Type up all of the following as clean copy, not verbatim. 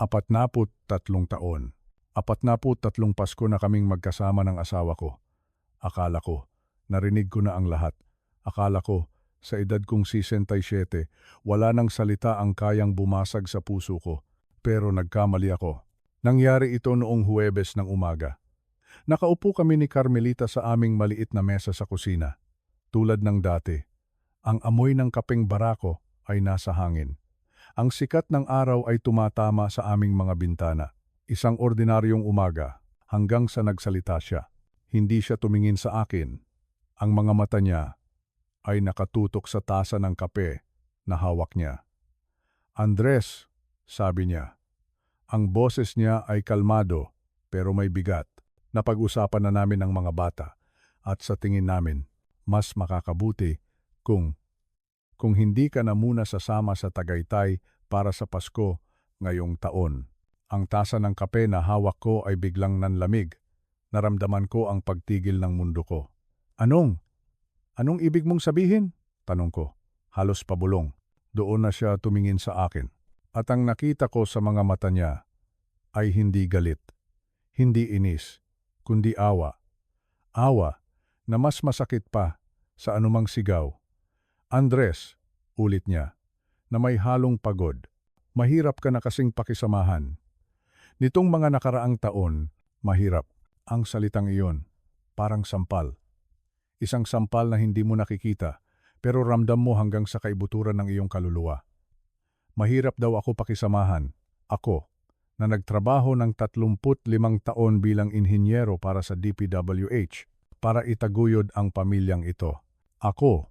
43 taon. 43 Pasko na kaming magkasama ng asawa ko. Akala ko, narinig ko na ang lahat. Akala ko, sa edad kong 67, wala nang salita ang kayang bumasag sa puso ko. Pero nagkamali ako. Nangyari ito noong Huwebes ng umaga. Nakaupo kami ni Carmelita sa aming maliit na mesa sa kusina. Tulad ng dati, ang amoy ng kapeng barako ay nasa hangin. Ang sikat ng araw ay tumatama sa aming mga bintana. Isang ordinaryong umaga, hanggang sa nagsalita siya. Hindi siya tumingin sa akin. Ang mga mata niya ay nakatutok sa tasa ng kape na hawak niya. "Andres," sabi niya. Ang boses niya ay kalmado pero may bigat. Napag-usapan na namin ang mga bata at sa tingin namin, mas makakabuti kung hindi ka na muna sasama sa Tagaytay para sa Pasko ngayong taon. Ang tasa ng kape na hawak ko ay biglang nanlamig. Naramdaman ko ang pagtigil ng mundo ko. Anong ibig mong sabihin?" Tanong ko. Halos pabulong. Doon na siya tumingin sa akin. At ang nakita ko sa mga mata niya ay hindi galit, hindi inis, kundi awa. Awa na mas masakit pa sa anumang sigaw. "Andres," ulit niya, na may halong pagod. "Mahirap ka na kasing pakisamahan. Nitong mga nakaraang taon, mahirap." Ang salitang iyon, parang sampal. Isang sampal na hindi mo nakikita, pero ramdam mo hanggang sa kaibuturan ng iyong kaluluwa. Mahirap daw ako pakisamahan. Ako, na nagtrabaho ng 35 taon bilang inhinyero para sa DPWH, para itaguyod ang pamilyang ito. Ako,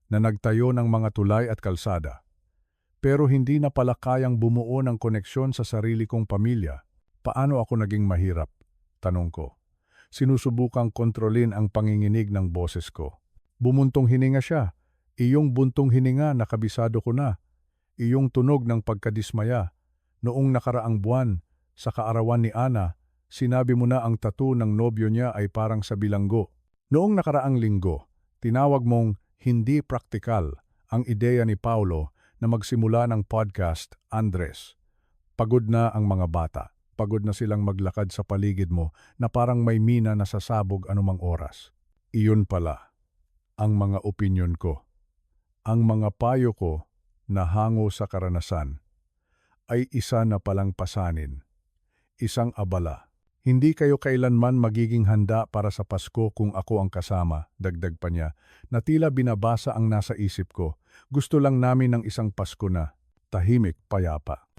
na nagtayo ng mga tulay at kalsada. Pero hindi na pala kayang bumuo ng koneksyon sa sarili kong pamilya. Paano ako naging mahirap? Tanong ko. Sinusubukang kontrolin ang panginginig ng boses ko. Bumuntong hininga siya. Iyong buntong hininga na kabisado ko na. Iyong tunog ng pagkadismaya. Noong nakaraang buwan, sa kaarawan ni Ana, sinabi mo na ang tattoo ng nobyo niya ay parang sa bilanggo. Noong nakaraang linggo, tinawag mong hindi praktikal ang ideya ni Paulo na magsimula ng podcast, Andres. Pagod na ang mga bata. Pagod na silang maglakad sa paligid mo na parang may mina na sasabog anumang oras. Iyon pala ang mga opinyon ko. Ang mga payo ko na hango sa karanasan ay isa na palang pasanin. Isang abala. Hindi kayo kailanman magiging handa para sa Pasko kung ako ang kasama, dagdag pa niya, na tila binabasa ang nasa isip ko. Gusto lang namin ng isang Pasko na tahimik, payapa.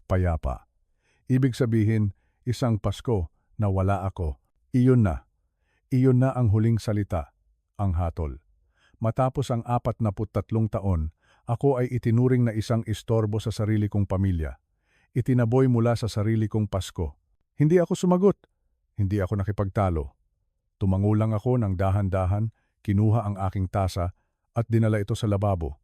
Ibig sabihin, isang Pasko na wala ako. Iyon na ang huling salita, ang hatol. Matapos ang 43 taon, ako ay itinuring na isang istorbo sa sarili kong pamilya. Itinaboy mula sa sarili kong Pasko. Hindi ako sumagot. Hindi ako nakipagtalo. Tumango lang ako ng dahan-dahan, kinuha ang aking tasa at dinala ito sa lababo.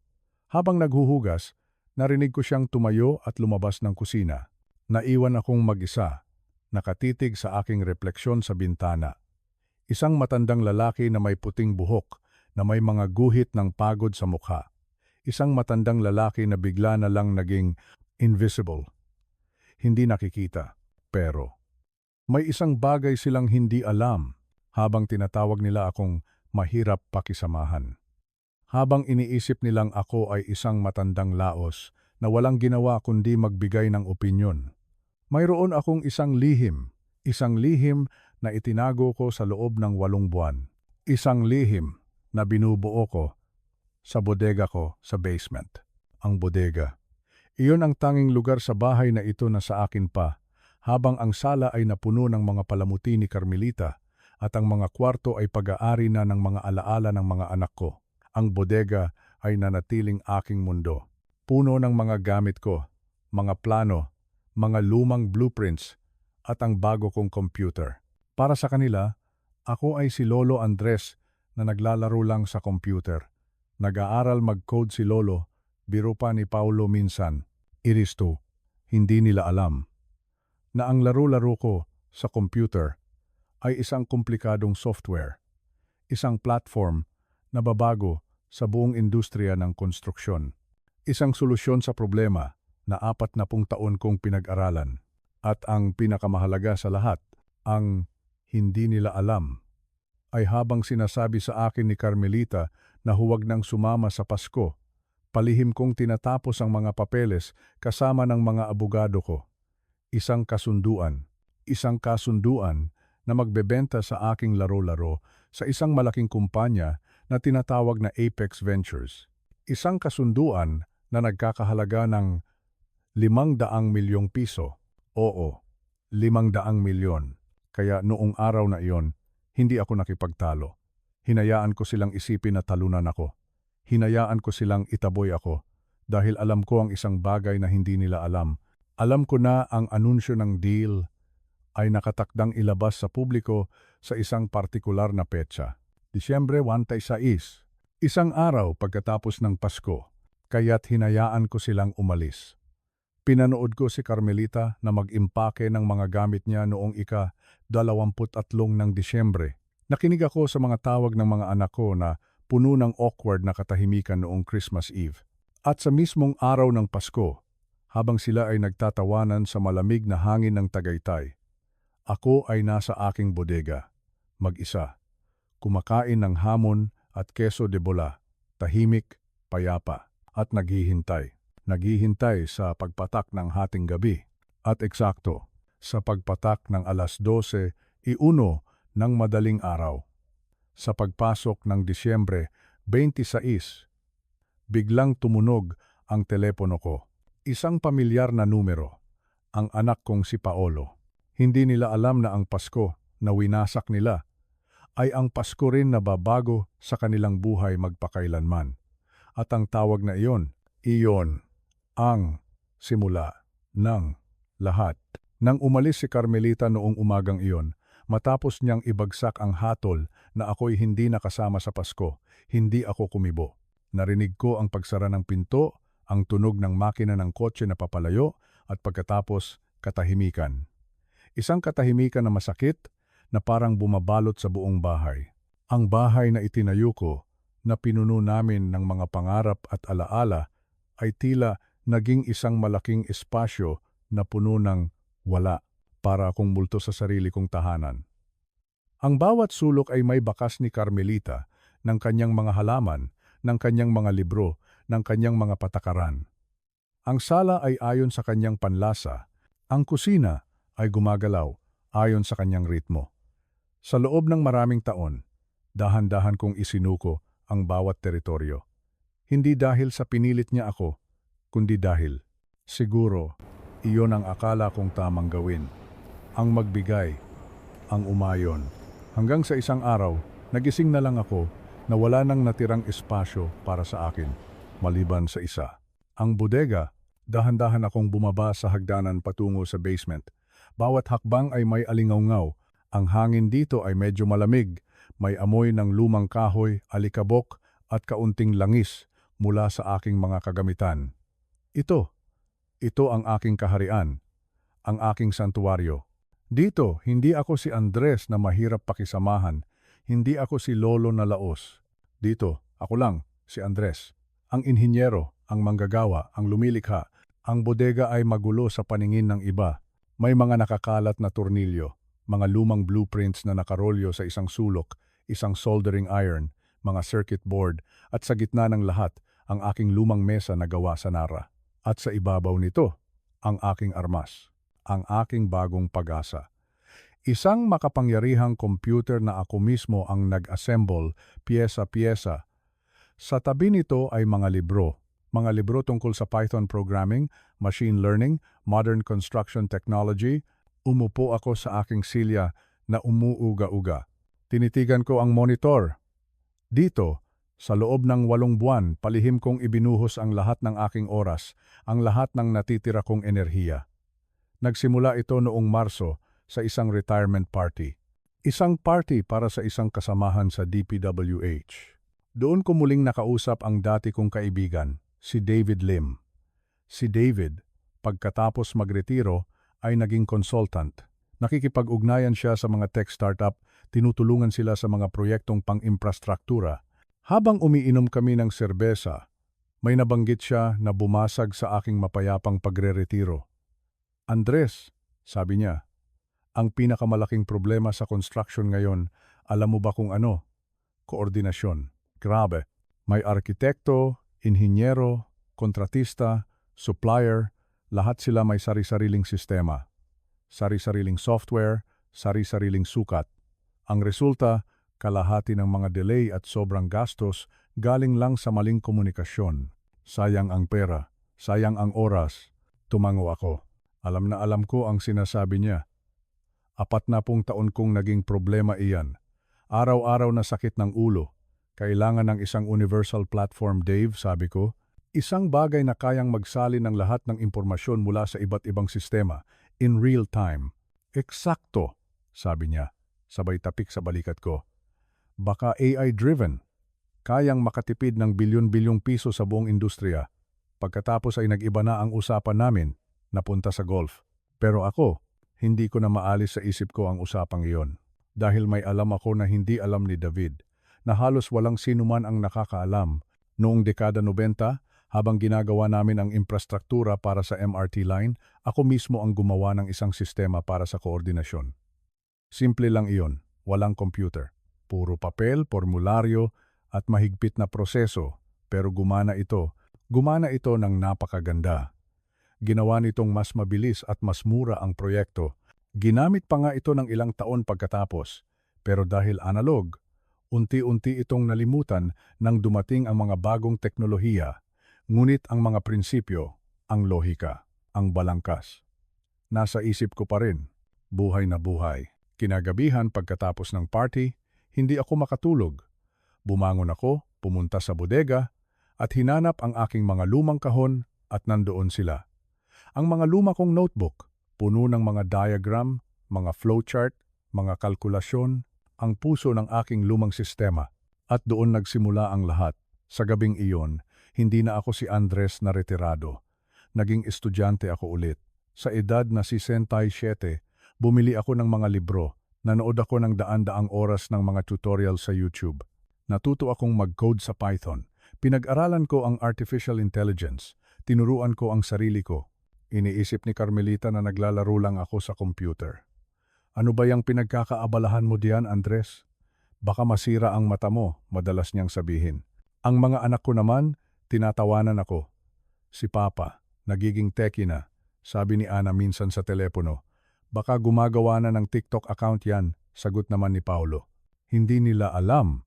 Habang naghuhugas, narinig ko siyang tumayo at lumabas ng kusina. Naiwan akong mag-isa. Nakatitig sa aking refleksyon sa bintana. Isang matandang lalaki na may puting buhok, na may mga guhit ng pagod sa mukha. Isang matandang lalaki na bigla na lang naging invisible. Hindi nakikita, pero may isang bagay silang hindi alam habang tinatawag nila akong mahirap pakisamahan. Habang iniisip nilang ako ay isang matandang laos na walang ginawa kundi magbigay ng opinyon. Mayroon akong isang lihim na itinago ko sa loob ng 8 buwan. Isang lihim na binubuo ko sa bodega ko sa basement. Ang bodega. Iyon ang tanging lugar sa bahay na ito na sa akin pa, habang ang sala ay napuno ng mga palamuti ni Carmelita at ang mga kwarto ay pag-aari na ng mga alaala ng mga anak ko. Ang bodega ay nanatiling aking mundo. Puno ng mga gamit ko, mga plano, mga lumang blueprints, at ang bago kong computer. Para sa kanila, ako ay si Lolo Andres na naglalaro lang sa computer. Nag-aaral mag-code si Lolo, biro pa ni Paulo minsan. Iristo, hindi nila alam na ang laro-laro ko sa computer ay isang komplikadong software, isang platform na babago sa buong industriya ng konstruksyon, isang solusyon sa problema na 40 taon kong pinag-aralan. At ang pinakamahalaga sa lahat, ang hindi nila alam, ay habang sinasabi sa akin ni Carmelita na huwag nang sumama sa Pasko, palihim kong tinatapos ang mga papeles kasama ng mga abogado ko. Isang kasunduan na magbebenta sa aking laro-laro sa isang malaking kumpanya na tinatawag na Apex Ventures. Isang kasunduan na nagkakahalaga ng 500 milyong piso. Oo, 500 milyon. Kaya noong araw na iyon, hindi ako nakipagtalo. Hinayaan ko silang isipin na talunan ako. Hinayaan ko silang itaboy ako dahil alam ko ang isang bagay na hindi nila alam. Alam ko na ang anunsyo ng deal ay nakatakdang ilabas sa publiko sa isang partikular na petsa. Disyembre 16, isang araw pagkatapos ng Pasko, kaya't hinayaan ko silang umalis. Pinanood ko si Carmelita na mag-impake ng mga gamit niya noong ika-23 ng Disyembre. Nakinig ako sa mga tawag ng mga anak ko na puno ng awkward na katahimikan noong Christmas Eve. At sa mismong araw ng Pasko, habang sila ay nagtatawanan sa malamig na hangin ng Tagaytay, ako ay nasa aking bodega, mag-isa, kumakain ng hamon at keso de bola, tahimik, payapa, at naghihintay. Naghihintay sa pagpatak ng hating gabi at eksakto sa pagpatak ng 12:01 ng madaling araw. Sa pagpasok ng Disyembre 26, biglang tumunog ang telepono ko. Isang pamilyar na numero, ang anak kong si Paolo. Hindi nila alam na ang Pasko na winasak nila ay ang Pasko rin na babago sa kanilang buhay magpakailanman. At ang tawag na iyon ang simula ng lahat. Nang umalis si Carmelita noong umagang iyon, matapos niyang ibagsak ang hatol na ako'y hindi nakasama sa Pasko, hindi ako kumibo. Narinig ko ang pagsara ng pinto, ang tunog ng makina ng kotse na papalayo, at pagkatapos katahimikan. Isang katahimikan na masakit na parang bumabalot sa buong bahay. Ang bahay na itinayo ko, na pinuno namin ng mga pangarap at alaala, ay tila naging isang malaking espasyo na puno ng wala, para akong multo sa sarili kong tahanan. Ang bawat sulok ay may bakas ni Carmelita, ng kanyang mga halaman, ng kanyang mga libro, ng kanyang mga patakaran. Ang sala ay ayon sa kanyang panlasa, ang kusina ay gumagalaw ayon sa kanyang ritmo. Sa loob ng maraming taon, dahan-dahan kong isinuko ang bawat teritoryo. Hindi dahil sa pinilit niya ako, kundi dahil, siguro, iyon ang akala kong tamang gawin. Ang magbigay, ang umayon. Hanggang sa isang araw, nagising na lang ako na wala nang natirang espasyo para sa akin, maliban sa isa. Ang bodega, dahan-dahan akong bumaba sa hagdanan patungo sa basement. Bawat hakbang ay may alingaw-ngaw. Ang hangin dito ay medyo malamig, may amoy ng lumang kahoy, alikabok at kaunting langis mula sa aking mga kagamitan. Ito ang aking kaharian, ang aking santuwaryo. Dito, hindi ako si Andres na mahirap pakisamahan, hindi ako si Lolo na laos. Dito, ako lang, si Andres, ang inhinyero, ang manggagawa, ang lumilikha. Ang bodega ay magulo sa paningin ng iba. May mga nakakalat na tornilyo, mga lumang blueprints na nakarolyo sa isang sulok, isang soldering iron, mga circuit board, at sa gitna ng lahat, ang aking lumang mesa na gawa sa Nara. At sa ibabaw nito, ang aking armas, ang aking bagong pag-asa. Isang makapangyarihang computer na ako mismo ang nag-assemble, piyesa-piyesa. Sa tabi nito ay mga libro tungkol sa Python programming, machine learning, modern construction technology. Umupo ako sa aking silya na umuuga-uga. Tinitigan ko ang monitor. Dito, sa loob ng 8 buwan, palihim kong ibinuhos ang lahat ng aking oras, ang lahat ng natitira kong enerhiya. Nagsimula ito noong Marso sa isang retirement party. Isang party para sa isang kasamahan sa DPWH. Doon ko muling nakausap ang dati kong kaibigan, si David Lim. Si David, pagkatapos magretiro, ay naging consultant. Nakikipag-ugnayan siya sa mga tech startup, tinutulungan sila sa mga proyektong pang-infrastruktura. Habang umiinom kami ng serbesa, may nabanggit siya na bumasag sa aking mapayapang pagre-retiro. Andres, Sabi niya, ang pinakamalaking problema sa construction ngayon, alam mo ba kung ano? Koordinasyon. Grabe. May arkitekto, inhinyero, kontratista, supplier, lahat sila may sari-sariling sistema, sari-sariling software, sari-sariling sukat. Ang resulta, kalahati ng mga delay at sobrang gastos galing lang sa maling komunikasyon. Sayang ang pera, sayang ang oras. Tumango ako. Alam na alam ko ang sinasabi niya. 40 taon kong naging problema iyan. Araw-araw na sakit ng ulo. Kailangan ng isang universal platform, Dave, sabi ko. Isang bagay na kayang magsalin ng lahat ng impormasyon mula sa iba't ibang sistema, in real time. Eksakto, sabi niya, sabay tapik sa balikat ko. Baka AI-driven. Kayang makatipid ng bilyon-bilyong piso sa buong industriya. Pagkatapos ay nag-iba na ang usapan namin, napunta sa golf. Pero ako, hindi ko na maalis sa isip ko ang usapang iyon. Dahil may alam ako na hindi alam ni David, na halos walang sinuman ang nakakaalam. Noong dekada 90, habang ginagawa namin ang infrastruktura para sa MRT line, ako mismo ang gumawa ng isang sistema para sa koordinasyon. Simple lang iyon, walang computer. Puro papel, formularyo, at mahigpit na proseso. Pero gumana ito ng napakaganda. Ginawa nitong mas mabilis at mas mura ang proyekto. Ginamit pa nga ito ng ilang taon pagkatapos. Pero dahil analog, unti-unti itong nalimutan nang dumating ang mga bagong teknolohiya. Ngunit ang mga prinsipyo, ang lohika, ang balangkas. Nasa isip ko pa rin, buhay na buhay. Kinagabihan pagkatapos ng party, hindi ako makatulog. Bumangon ako, pumunta sa bodega, at hinanap ang aking mga lumang kahon at nandoon sila. Ang mga luma kong notebook, puno ng mga diagram, mga flowchart, mga kalkulasyon, ang puso ng aking lumang sistema. At doon nagsimula ang lahat. Sa gabing iyon, hindi na ako si Andres na retirado. Naging estudyante ako ulit. Sa edad na 67, bumili ako ng mga libro. Nanood ako ng daan-daang oras ng mga tutorial sa YouTube. Natuto akong mag-code sa Python. Pinag-aralan ko ang artificial intelligence. Tinuruan ko ang sarili ko. Iniisip ni Carmelita na naglalaro lang ako sa computer. Ano ba yung pinagkakaabalahan mo diyan, Andres? Baka masira ang mata mo, madalas niyang sabihin. Ang mga anak ko naman, tinatawanan ako. Si Papa, nagiging techie na, sabi ni Ana minsan sa telepono. Baka gumagawa na ng TikTok account yan, sagot naman ni Paulo. Hindi nila alam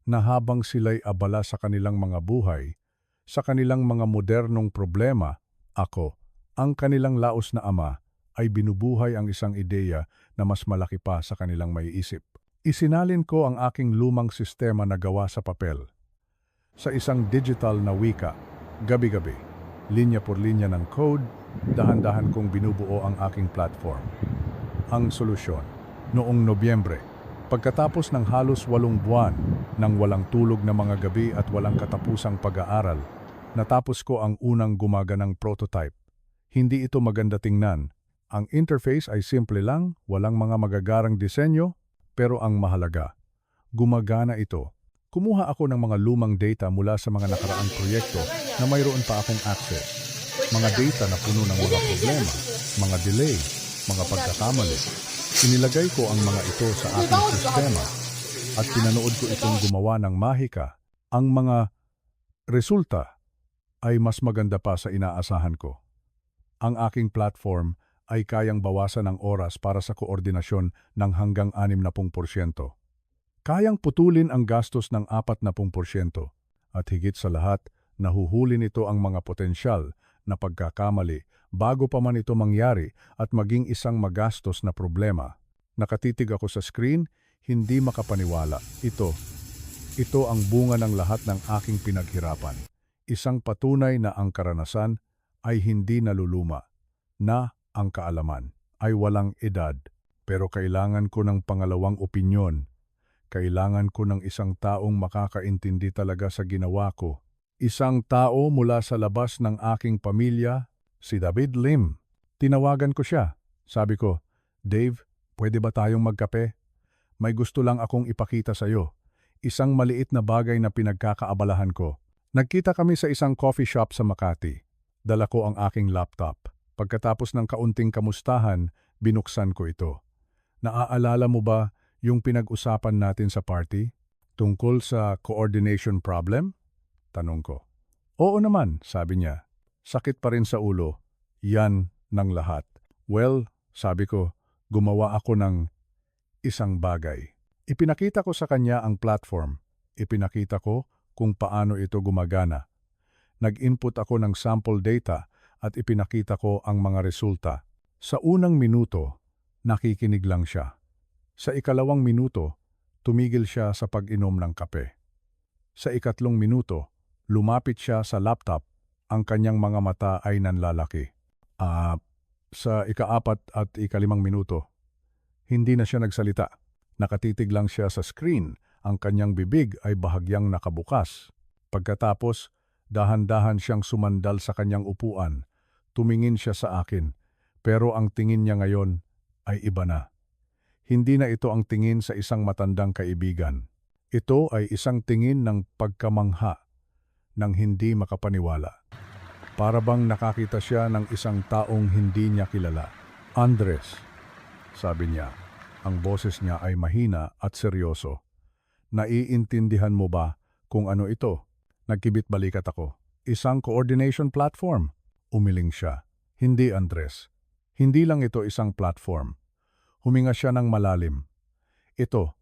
na habang sila'y abala sa kanilang mga buhay, sa kanilang mga modernong problema, ako, ang kanilang laos na ama, ay binubuhay ang isang ideya na mas malaki pa sa kanilang maiisip. Isinalin ko ang aking lumang sistema na gawa sa papel. Sa isang digital na wika, gabi-gabi, linya por linya ng code, dahan-dahan kong binubuo ang aking platform. Ang solusyon, noong Nobyembre, pagkatapos ng halos 8 buwan ng walang tulog na mga gabi at walang katapusang pag-aaral, natapos ko ang unang gumaganang prototype. Hindi ito maganda tingnan. Ang interface ay simple lang, walang mga magagarang disenyo, pero ang mahalaga, gumagana ito. Kumuha ako ng mga lumang data mula sa mga nakaraang proyekto na mayroon pa akong access. Mga data na puno ng mga problema, mga delay, mga pagkakamali. Inilagay ko ang mga ito sa aking sistema at pinanood ko itong gumawa ng mahika. Ang mga resulta ay mas maganda pa sa inaasahan ko. Ang aking platform ay kayang bawasan ang oras para sa koordinasyon ng hanggang 60%. Kayang putulin ang gastos ng 40% at higit sa lahat, nahuhuli nito ang mga potensyal na pagkakamali bago pa man ito mangyari at maging isang magastos na problema. Nakatitig ako sa screen, hindi makapaniwala. Ito ang bunga ng lahat ng aking pinaghirapan. Isang patunay na ang karanasan ay hindi naluluma, na ang kaalaman ay walang edad. Pero kailangan ko ng pangalawang opinyon. Kailangan ko ng isang taong makakaintindi talaga sa ginawa ko. Isang tao mula sa labas ng aking pamilya, si David Lim. Tinawagan ko siya. Sabi ko, Dave, pwede ba tayong magkape? May gusto lang akong ipakita sa iyo. Isang maliit na bagay na pinagkakaabalahan ko. Nagkita kami sa isang coffee shop sa Makati. Dala ko ang aking laptop. Pagkatapos ng kaunting kamustahan, Binuksan ko ito. Naaalala mo ba yung pinag-usapan natin sa party? Tungkol sa coordination problem? Tanong ko. Oo naman, sabi niya. Sakit pa rin sa ulo. Yan ng lahat. Well, sabi ko, gumawa ako ng isang bagay. Ipinakita ko sa kanya ang platform. Ipinakita ko kung paano ito gumagana. Nag-input ako ng sample data at ipinakita ko ang mga resulta. Sa unang minuto, nakikinig lang siya. Sa ikalawang minuto, tumigil siya sa pag-inom ng kape. Sa ikatlong minuto, lumapit siya sa laptop, ang kanyang mga mata ay nanlalaki. Sa ikaapat at ikalimang minuto, hindi na siya nagsalita. Nakatitig lang siya sa screen, ang kanyang bibig ay bahagyang nakabukas. Pagkatapos, dahan-dahan siyang sumandal sa kanyang upuan. Tumingin siya sa akin, pero ang tingin niya ngayon ay iba na. Hindi na ito ang tingin sa isang matandang kaibigan. Ito ay isang tingin ng pagkamangha, ng hindi makapaniwala. Para bang nakakita siya ng isang taong hindi niya kilala. Andres, sabi niya. Ang boses niya ay mahina at seryoso. Naiintindihan mo ba kung ano ito? Nagkibit balikat ako. Isang coordination platform. Umiling siya. Hindi, Andres. Hindi lang ito isang platform. Huminga siya ng malalim. Ito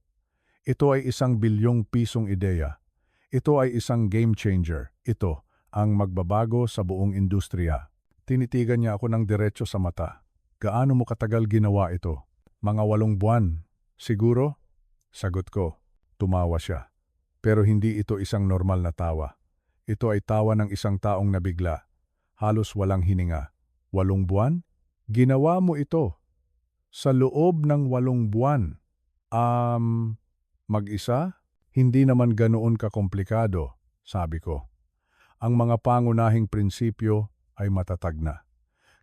ay isang bilyong pisong ideya. Ito ay isang game changer. Ito ang magbabago sa buong industriya. Tinitigan niya ako ng diretso sa mata. Gaano mo katagal ginawa ito? Mga 8 buwan. Siguro? Sagot ko. Tumawa siya. Pero hindi ito isang normal na tawa. Ito ay tawa ng isang taong nabigla. Halos walang hininga. 8 buwan? Ginawa mo ito. Sa loob ng 8 buwan. Mag-isa? Hindi naman ganoon kakomplikado, sabi ko. Ang mga pangunahing prinsipyo ay matatag na.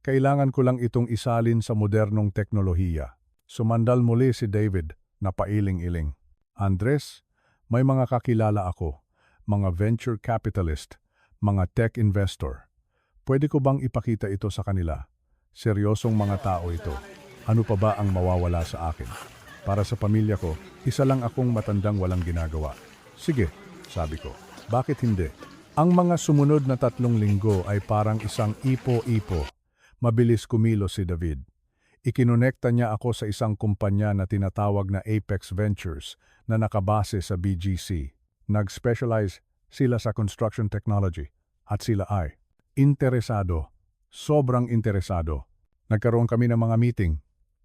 Kailangan ko lang itong isalin sa modernong teknolohiya. Sumandal muli si David na pailing-iling. Andres, may mga kakilala ako, mga venture capitalist, mga tech investor. Pwede ko bang ipakita ito sa kanila? Seryosong mga tao ito. Ano pa ba ang mawawala sa akin? Para sa pamilya ko, isa lang akong matandang walang ginagawa. Sige, sabi ko. Bakit hindi? Ang mga sumunod na 3 linggo ay parang isang ipo-ipo. Mabilis kumilos si David. Ikinonekta niya ako sa isang kumpanya na tinatawag na Apex Ventures na nakabase sa BGC. Nag-specialize sila sa construction technology at sila ay interesado, sobrang interesado. Nagkaroon kami ng mga meeting,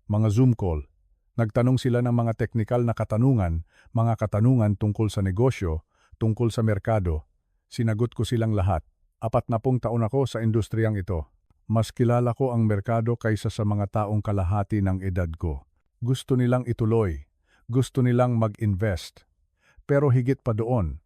mga Zoom call. Nagtanong sila ng mga teknikal na katanungan, mga katanungan tungkol sa negosyo, tungkol sa merkado. Sinagot ko silang lahat. 40 taon ako sa industriyang ito. Mas kilala ko ang merkado kaysa sa mga taong kalahati ng edad ko. Gusto nilang ituloy. Gusto nilang mag-invest. Pero higit pa doon,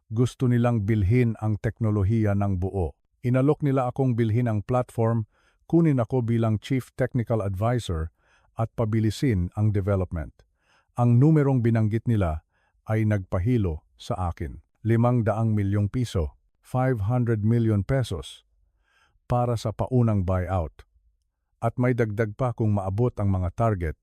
gusto nilang bilhin ang teknolohiya ng buo. Inalok nila akong bilhin ang platform, kunin ako bilang Chief Technical Advisor at pabilisin ang development. Ang numerong binanggit nila ay nagpahilo sa akin. 500 milyong piso, 500 million pesos. Para sa paunang buyout. At may dagdag pa kung maabot ang mga target,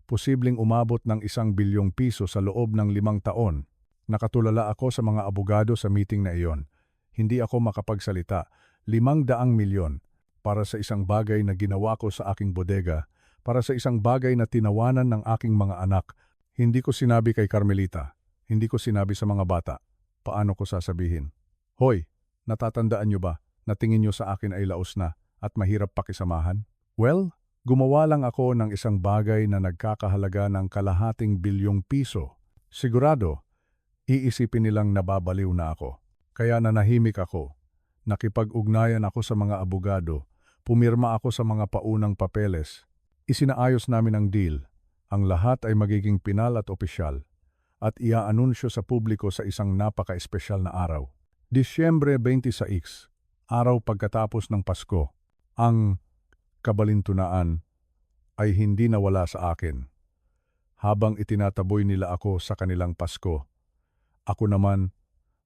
posibleng umabot ng 1 bilyong piso sa loob ng 5 taon. Nakatulala ako sa mga abogado sa meeting na iyon. Hindi ako makapagsalita. 500 milyon para sa isang bagay na ginawa ko sa aking bodega, para sa isang bagay na tinawanan ng aking mga anak. Hindi ko sinabi kay Carmelita. Hindi ko sinabi sa mga bata. Paano ko sasabihin? Hoy, natatandaan niyo ba? Na tingin nyo sa akin ay laos na at mahirap pakisamahan? Well, gumawa lang ako ng isang bagay na nagkakahalaga ng 250 bilyong piso. Sigurado, iisipin nilang nababaliw na ako. Kaya nanahimik ako. Nakipag-ugnayan ako sa mga abogado. Pumirma ako sa mga paunang papeles. Isinaayos namin ang deal. Ang lahat ay magiging pinal at opisyal. At iaanunsyo sa publiko sa isang napaka-espesyal na araw. Disyembre 26. Araw pagkatapos ng Pasko, ang kabalintunaan ay hindi nawala sa akin. Habang itinataboy nila ako sa kanilang Pasko, ako naman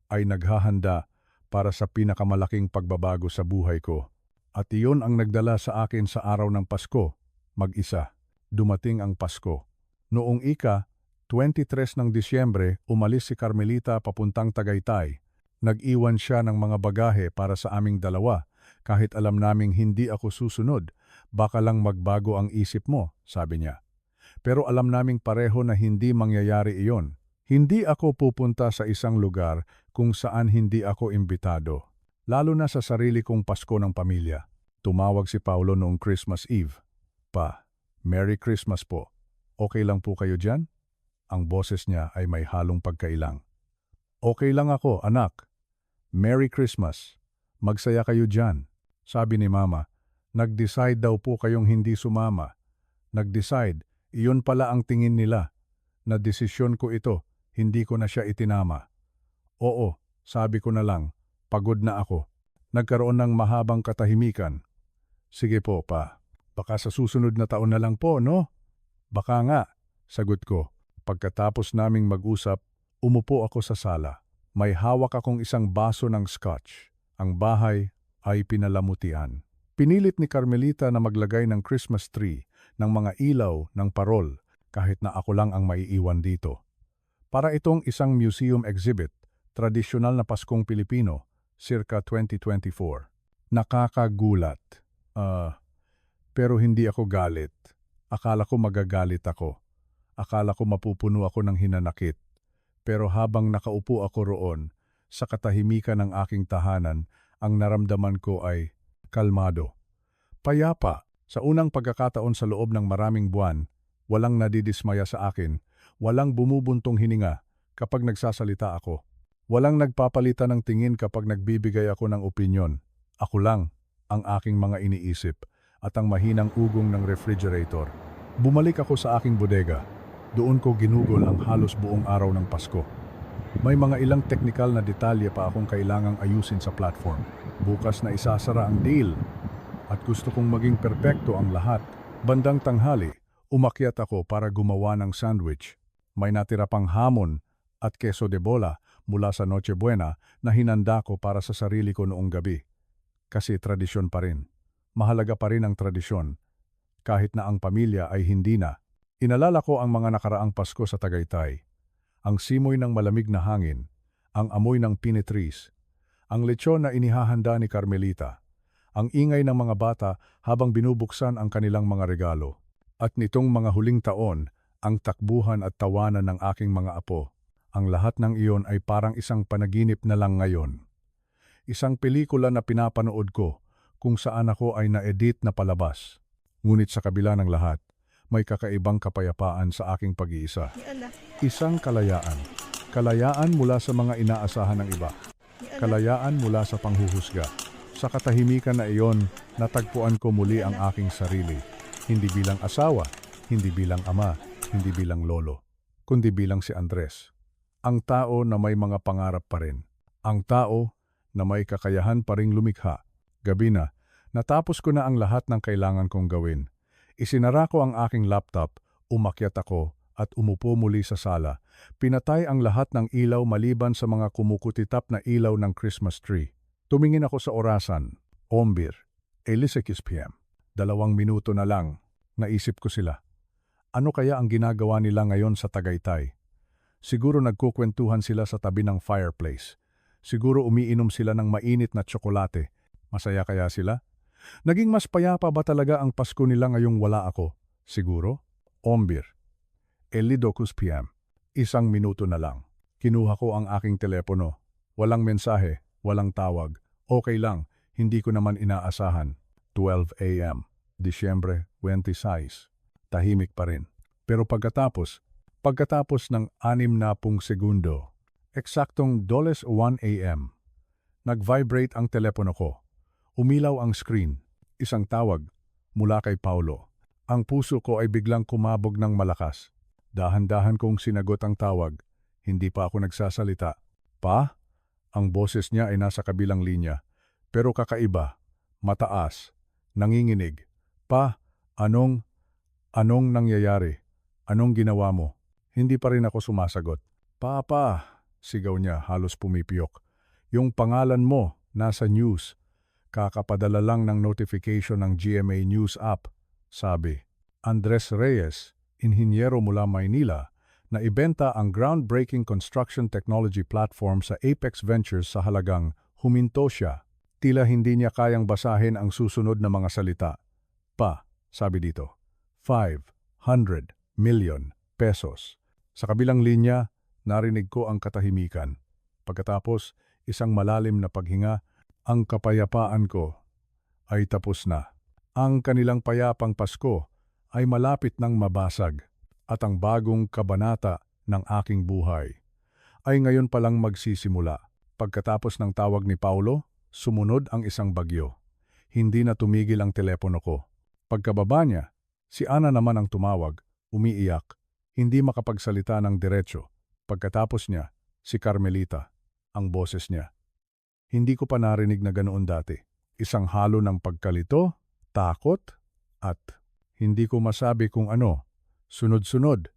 ay naghahanda para sa pinakamalaking pagbabago sa buhay ko. At iyon ang nagdala sa akin sa araw ng Pasko, mag-isa. Dumating ang Pasko. Noong 23 ng Disyembre, umalis si Carmelita papuntang Tagaytay. Nag-iwan siya ng mga bagahe para sa aming dalawa. Kahit alam naming hindi ako susunod, baka lang magbago ang isip mo, sabi niya. Pero alam naming pareho na hindi mangyayari iyon. Hindi ako pupunta sa isang lugar kung saan hindi ako imbitado. Lalo na sa sarili kong Pasko ng pamilya. Tumawag si Paulo noong Christmas Eve. Pa, Merry Christmas po. Okay lang po kayo dyan? Ang boses niya ay may halong pagkailang. Okay lang ako, anak. Merry Christmas. Magsaya kayo dyan. Sabi ni Mama, nag-decide daw po kayong hindi sumama. Nag-decide, iyon pala ang tingin nila. Na desisyon ko ito, hindi ko na siya itinama. Oo, sabi ko na lang, pagod na ako. Nagkaroon ng mahabang katahimikan. Sige po, pa. Baka sa susunod na taon na lang po, no? Baka nga, sagot ko. Pagkatapos naming mag-usap, umupo ako sa sala. May hawak akong isang baso ng scotch. Ang bahay ay pinalamutian. Pinilit ni Carmelita na maglagay ng Christmas tree, ng mga ilaw, ng parol, kahit na ako lang ang maiiwan dito. Para itong isang museum exhibit, tradisyonal na Paskong Pilipino, circa 2024. Nakakagulat. Pero hindi ako galit. Akala ko magagalit ako. Akala ko mapupuno ako ng hinanakit. Pero habang nakaupo ako roon, sa katahimikan ng aking tahanan, ang naramdaman ko ay kalmado. Payapa, sa unang pagkakataon sa loob ng maraming buwan, walang nadidismaya sa akin, walang bumubuntong hininga kapag nagsasalita ako. Walang nagpapalitan ng tingin kapag nagbibigay ako ng opinyon. Ako lang, ang aking mga iniisip, at ang mahinang ugong ng refrigerator. Bumalik ako sa aking bodega. Doon ko ginugol ang halos buong araw ng Pasko. May mga ilang teknikal na detalye pa akong kailangang ayusin sa platform. Bukas na isasara ang deal. At gusto kong maging perpekto ang lahat. Bandang tanghali, umakyat ako para gumawa ng sandwich. May natira pang hamon at queso de bola mula sa Noche Buena na hinanda ko para sa sarili ko noong gabi. Kasi tradisyon pa rin. Mahalaga pa rin ang tradisyon. Kahit na ang pamilya ay hindi na. Inalala ko ang mga nakaraang Pasko sa Tagaytay. Ang simoy ng malamig na hangin, ang amoy ng pinetris, ang lechon na inihahanda ni Carmelita, ang ingay ng mga bata habang binubuksan ang kanilang mga regalo, at nitong mga huling taon, ang takbuhan at tawanan ng aking mga apo. Ang lahat ng iyon ay parang isang panaginip na lang ngayon. Isang pelikula na pinapanood ko kung saan ako ay na-edit na palabas. Ngunit sa kabila ng lahat, may kakaibang kapayapaan sa aking pag-iisa. Isang kalayaan. Kalayaan mula sa mga inaasahan ng iba. Kalayaan mula sa panghuhusga. Sa katahimikan na iyon, natagpuan ko muli ang aking sarili. Hindi bilang asawa, hindi bilang ama, hindi bilang lolo, kundi bilang si Andres. Ang tao na may mga pangarap pa rin. Ang tao na may kakayahan pa ring lumikha. Gabi na, natapos ko na ang lahat ng kailangan kong gawin. Isinara ko ang aking laptop, umakyat ako at umupo muli sa sala. Pinatay ang lahat ng ilaw maliban sa mga kumukutitap na ilaw ng Christmas tree. Tumingin ako sa orasan. Ombir, 11 p.m. 2 minuto na lang. Naisip ko sila. Ano kaya ang ginagawa nila ngayon sa Tagaytay? Siguro nagkukwentuhan sila sa tabi ng fireplace. Siguro umiinom sila ng mainit na tsokolate. Masaya kaya sila? Naging mas payapa ba talaga ang Pasko nila ngayong wala ako? Siguro? Ombir. 12 p.m. 1 minuto na lang. Kinuha ko ang aking telepono. Walang mensahe, walang tawag. Okay lang, hindi ko naman inaasahan. 12 a.m. Disyembre 26. Tahimik pa rin. Pero pagkatapos ng 60 segundo, eksaktong 1 a.m., nag-vibrate ang telepono ko. Umilaw ang screen. Isang tawag mula kay Paulo. Ang puso ko ay biglang kumabog ng malakas. Dahan-dahan kong sinagot ang tawag. Hindi pa ako nagsasalita. Pa? Ang boses niya ay nasa kabilang linya. Pero kakaiba. Mataas. Nanginginig. Pa, anong nangyayari? Anong ginawa mo? Hindi pa rin ako sumasagot. Papa, sigaw niya halos pumipiyok. Yung pangalan mo, nasa news. Kakapadala lang ng notification ng GMA News app. Sabi, Andres Reyes, inhinyero mula Maynila, na ibenta ang groundbreaking construction technology platform sa Apex Ventures sa halagang huminto siya. Tila hindi niya kayang basahin ang susunod na mga salita. Sabi dito, 500 million pesos. Sa kabilang linya, narinig ko ang katahimikan. Pagkatapos, isang malalim na paghinga, ang kapayapaan ko ay tapos na. Ang kanilang payapang Pasko ay malapit nang mabasag at ang bagong kabanata ng aking buhay ay ngayon palang magsisimula. Pagkatapos ng tawag ni Paulo, sumunod ang isang bagyo. Hindi na tumigil ang telepono ko. Pagkababa niya, si Ana naman ang tumawag, umiiyak, hindi makapagsalita ng diretso. Pagkatapos niya, si Carmelita, ang boses niya. Hindi ko pa narinig na ganoon dati. Isang halo ng pagkalito, takot, at hindi ko masabi kung ano. Sunod-sunod,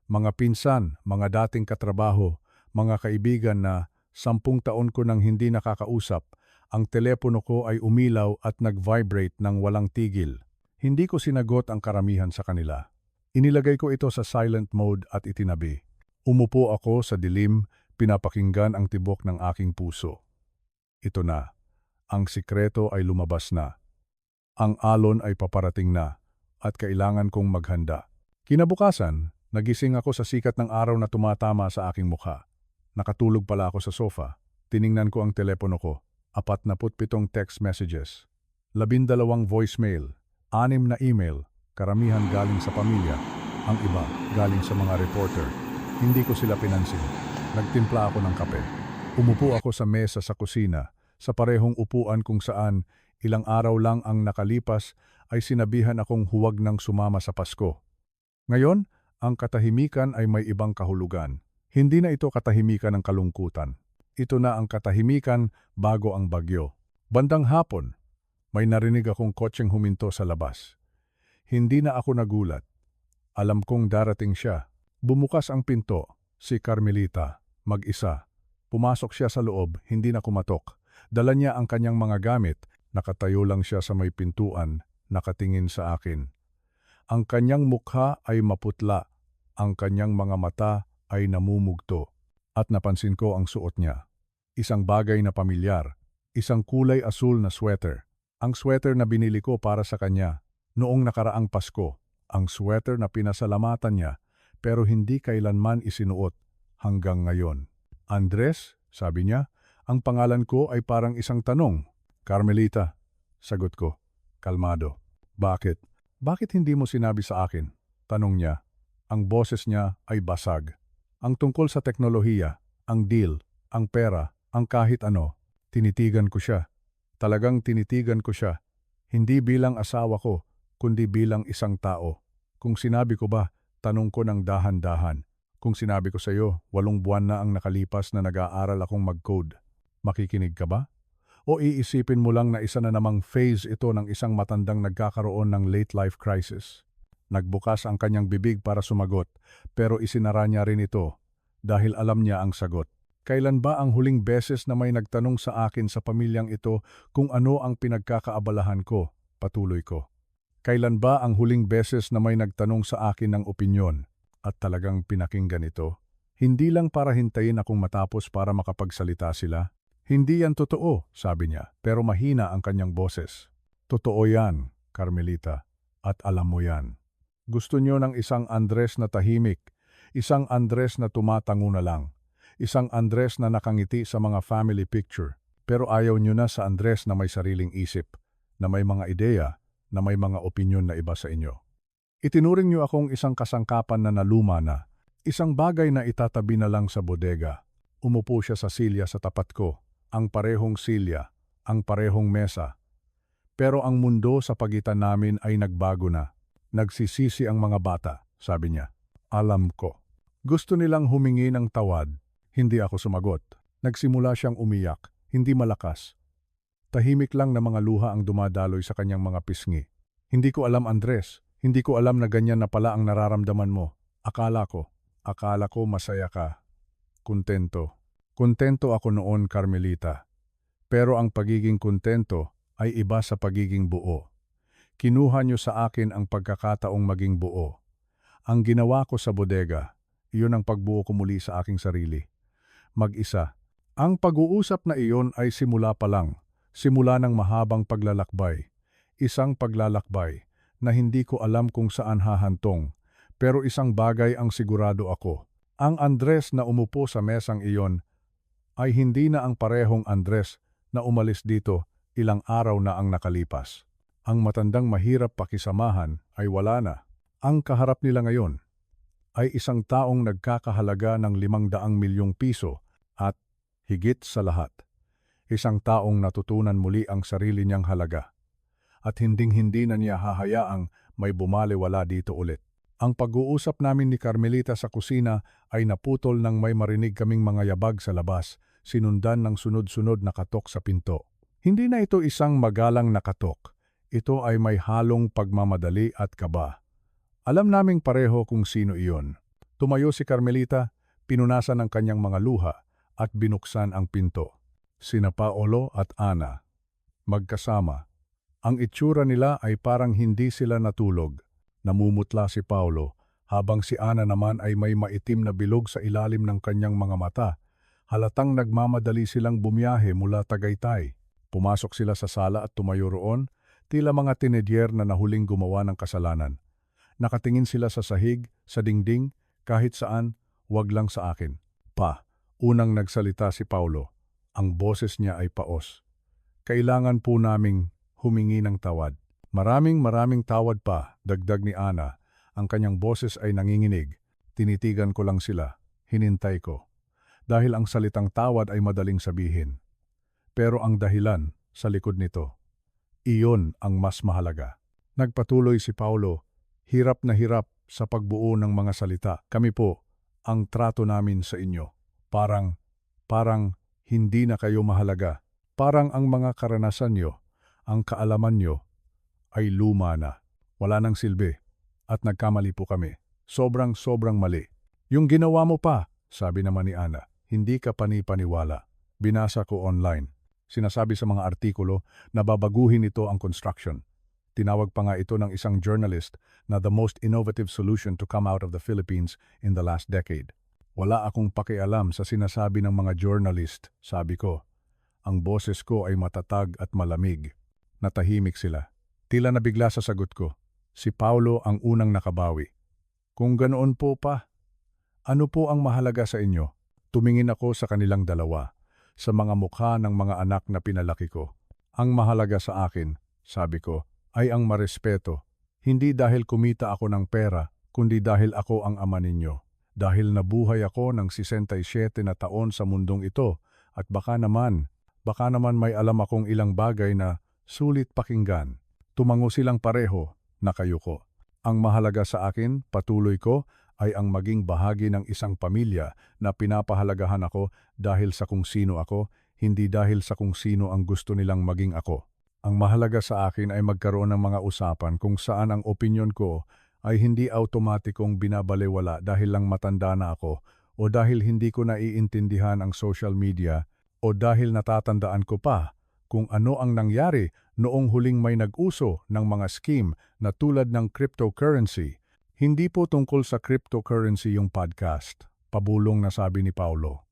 mga pinsan, mga dating katrabaho, mga kaibigan na 10 taon ko nang hindi nakakausap, ang telepono ko ay umilaw at nag-vibrate ng walang tigil. Hindi ko sinagot ang karamihan sa kanila. Inilagay ko ito sa silent mode at itinabi. Umupo ako sa dilim, pinapakinggan ang tibok ng aking puso. Ito na. Ang sikreto ay lumabas na. Ang alon ay paparating na at kailangan kong maghanda. Kinabukasan, nagising ako sa sikat ng araw na tumatama sa aking mukha. Nakatulog pala ako sa sofa. Tiningnan ko ang telepono ko. 47 text messages. 12 voicemail. 6 na email. Karamihan galing sa pamilya. Ang iba galing sa mga reporter. Hindi ko sila pinansin. Nagtimpla ako ng kape. Umupo ako sa mesa sa kusina, sa parehong upuan kung saan ilang araw lang ang nakalipas ay sinabihan akong huwag nang sumama sa Pasko. Ngayon, ang katahimikan ay may ibang kahulugan. Hindi na ito katahimikan ng kalungkutan. Ito na ang katahimikan bago ang bagyo. Bandang hapon, may narinig akong kotseng huminto sa labas. Hindi na ako nagulat. Alam kong darating siya. Bumukas ang pinto, si Carmelita, mag-isa. Pumasok siya sa loob, hindi na kumatok. Dala niya ang kanyang mga gamit. Nakatayo lang siya sa may pintuan, nakatingin sa akin. Ang kanyang mukha ay maputla, ang kanyang mga mata ay namumugto. At napansin ko ang suot niya. Isang bagay na pamilyar, isang kulay asul na sweater. Ang sweater na binili ko para sa kanya noong nakaraang Pasko. Ang sweater na pinasalamatan niya pero hindi kailanman isinuot hanggang ngayon. Andres, sabi niya, ang pangalan ko ay parang isang tanong. Carmelita, sagot ko, kalmado. Bakit? Bakit hindi mo sinabi sa akin? Tanong niya. Ang boses niya ay basag. Ang tungkol sa teknolohiya, ang deal, ang pera, ang kahit ano, tinitigan ko siya. Talagang tinitigan ko siya. Hindi bilang asawa ko, kundi bilang isang tao. Kung sinabi ko ba, tanong ko ng dahan-dahan. Kung sinabi ko sa iyo, 8 buwan na ang nakalipas na nag-aaral akong mag-code, makikinig ka ba? O iisipin mo lang na isa na namang phase ito ng isang matandang nagkakaroon ng late life crisis? Nagbukas ang kanyang bibig para sumagot, pero isinara niya rin ito dahil alam niya ang sagot. Kailan ba ang huling beses na may nagtanong sa akin sa pamilyang ito kung ano ang pinagkakaabalahan ko? Patuloy ko. Kailan ba ang huling beses na may nagtanong sa akin ng opinyon at talagang pinakinggan ito? Hindi lang para hintayin akong matapos para makapagsalita sila. Hindi yan totoo, sabi niya, pero mahina ang kanyang boses. Totoo yan, Carmelita, at alam mo yan. Gusto niyo ng isang Andres na tahimik, isang Andres na tumatango na lang, isang Andres na nakangiti sa mga family picture, pero ayaw niyo na sa Andres na may sariling isip, na may mga ideya, na may mga opinyon na iba sa inyo. Itinuring niyo akong isang kasangkapan na naluma na, isang bagay na itatabi na lang sa bodega. Umupo siya sa silya sa tapat ko, ang parehong silya, ang parehong mesa. Pero ang mundo sa pagitan namin ay nagbago na. Nagsisisi ang mga bata, sabi niya. Alam ko. Gusto nilang humingi ng tawad. Hindi ako sumagot. Nagsimula siyang umiyak, hindi malakas. Tahimik lang na mga luha ang dumadaloy sa kanyang mga pisngi. Hindi ko alam, Andres. Hindi ko alam na ganyan na pala ang nararamdaman mo. Akala ko masaya ka. Kontento. Kontento ako noon, Carmelita. Pero ang pagiging kontento ay iba sa pagiging buo. Kinuha niyo sa akin ang pagkakataong maging buo. Ang ginawa ko sa bodega, iyon ang pagbuo ko muli sa aking sarili. Mag-isa. Ang pag-uusap na iyon ay simula pa lang. Simula ng mahabang paglalakbay. Isang paglalakbay na hindi ko alam kung saan hahantong. Pero isang bagay ang sigurado ako. Ang Andres na umupo sa mesang iyon ay hindi na ang parehong Andres na umalis dito ilang araw na ang nakalipas. Ang matandang mahirap pakisamahan ay wala na. Ang kaharap nila ngayon ay isang taong nagkakahalaga ng 500 milyong piso at higit sa lahat, isang taong natutunan muli ang sarili niyang halaga at hinding-hindi na niya hahayaang may bumaliwala dito ulit. Ang pag-uusap namin ni Carmelita sa kusina ay naputol nang may marinig kaming mga yabag sa labas, sinundan ng sunod-sunod na katok sa pinto. Hindi na ito isang magalang na katok. Ito ay may halong pagmamadali at kaba. Alam naming pareho kung sino iyon. Tumayo si Carmelita, pinunasan ang kanyang mga luha at binuksan ang pinto. Sina Paolo at Ana. Magkasama. Ang itsura nila ay parang hindi sila natulog. Namumutla si Paolo, habang si Ana naman ay may maitim na bilog sa ilalim ng kanyang mga mata. Halatang nagmamadali silang bumiyahe mula Tagaytay. Pumasok sila sa sala at tumayo roon, tila mga tinedyer na nahuling gumawa ng kasalanan. Nakatingin sila sa sahig, sa dingding, kahit saan, wag lang sa akin. Unang nagsalita si Paolo. Ang boses niya ay paos. Kailangan po naming humingi ng tawad. Maraming tawad pa, dagdag ni Ana. Ang kanyang boses ay nanginginig. Tinitigan ko lang sila. Hinintay ko. Dahil ang salitang tawad ay madaling sabihin. Pero ang dahilan sa likod nito, iyon ang mas mahalaga. Nagpatuloy si Paolo, hirap na hirap sa pagbuo ng mga salita. Kami po, ang trato namin sa inyo. Parang hindi na kayo mahalaga. Parang ang mga karanasan nyo, ang kaalaman nyo, ay luma na. Wala nang silbi. At nagkamali po kami. Sobrang mali. Yung ginawa mo pa, sabi naman ni Ana, hindi ka panipaniwala. Binasa ko online. Sinasabi sa mga artikulo na babaguhin ito ang construction. Tinawag pa nga ito ng isang journalist na the most innovative solution to come out of the Philippines in the last decade. Wala akong pakialam sa sinasabi ng mga journalist, sabi ko. Ang boses ko ay matatag at malamig. Natahimik sila. Tila nabigla sa sagot ko. Si Paolo ang unang nakabawi. Kung ganoon po pa, ano po ang mahalaga sa inyo? Tumingin ako sa kanilang dalawa, sa mga mukha ng mga anak na pinalaki ko. Ang mahalaga sa akin, sabi ko, ay ang marespeto. Hindi dahil kumita ako ng pera, kundi dahil ako ang ama ninyo. Dahil nabuhay ako ng 67 na taon sa mundong ito at baka naman may alam akong ilang bagay na sulit pakinggan. Tumango silang pareho, nakayuko. Ang mahalaga sa akin, patuloy ko, ay ang maging bahagi ng isang pamilya na pinapahalagahan ako dahil sa kung sino ako, hindi dahil sa kung sino ang gusto nilang maging ako. Ang mahalaga sa akin ay magkaroon ng mga usapan kung saan ang opinyon ko ay hindi automatikong binabalewala dahil lang matanda na ako o dahil hindi ko naiintindihan ang social media o dahil natatandaan ko pa kung ano ang nangyari noong huling may nag-uso ng mga scheme na tulad ng cryptocurrency. Hindi po tungkol sa cryptocurrency yung podcast, pabulong na sabi ni Paolo.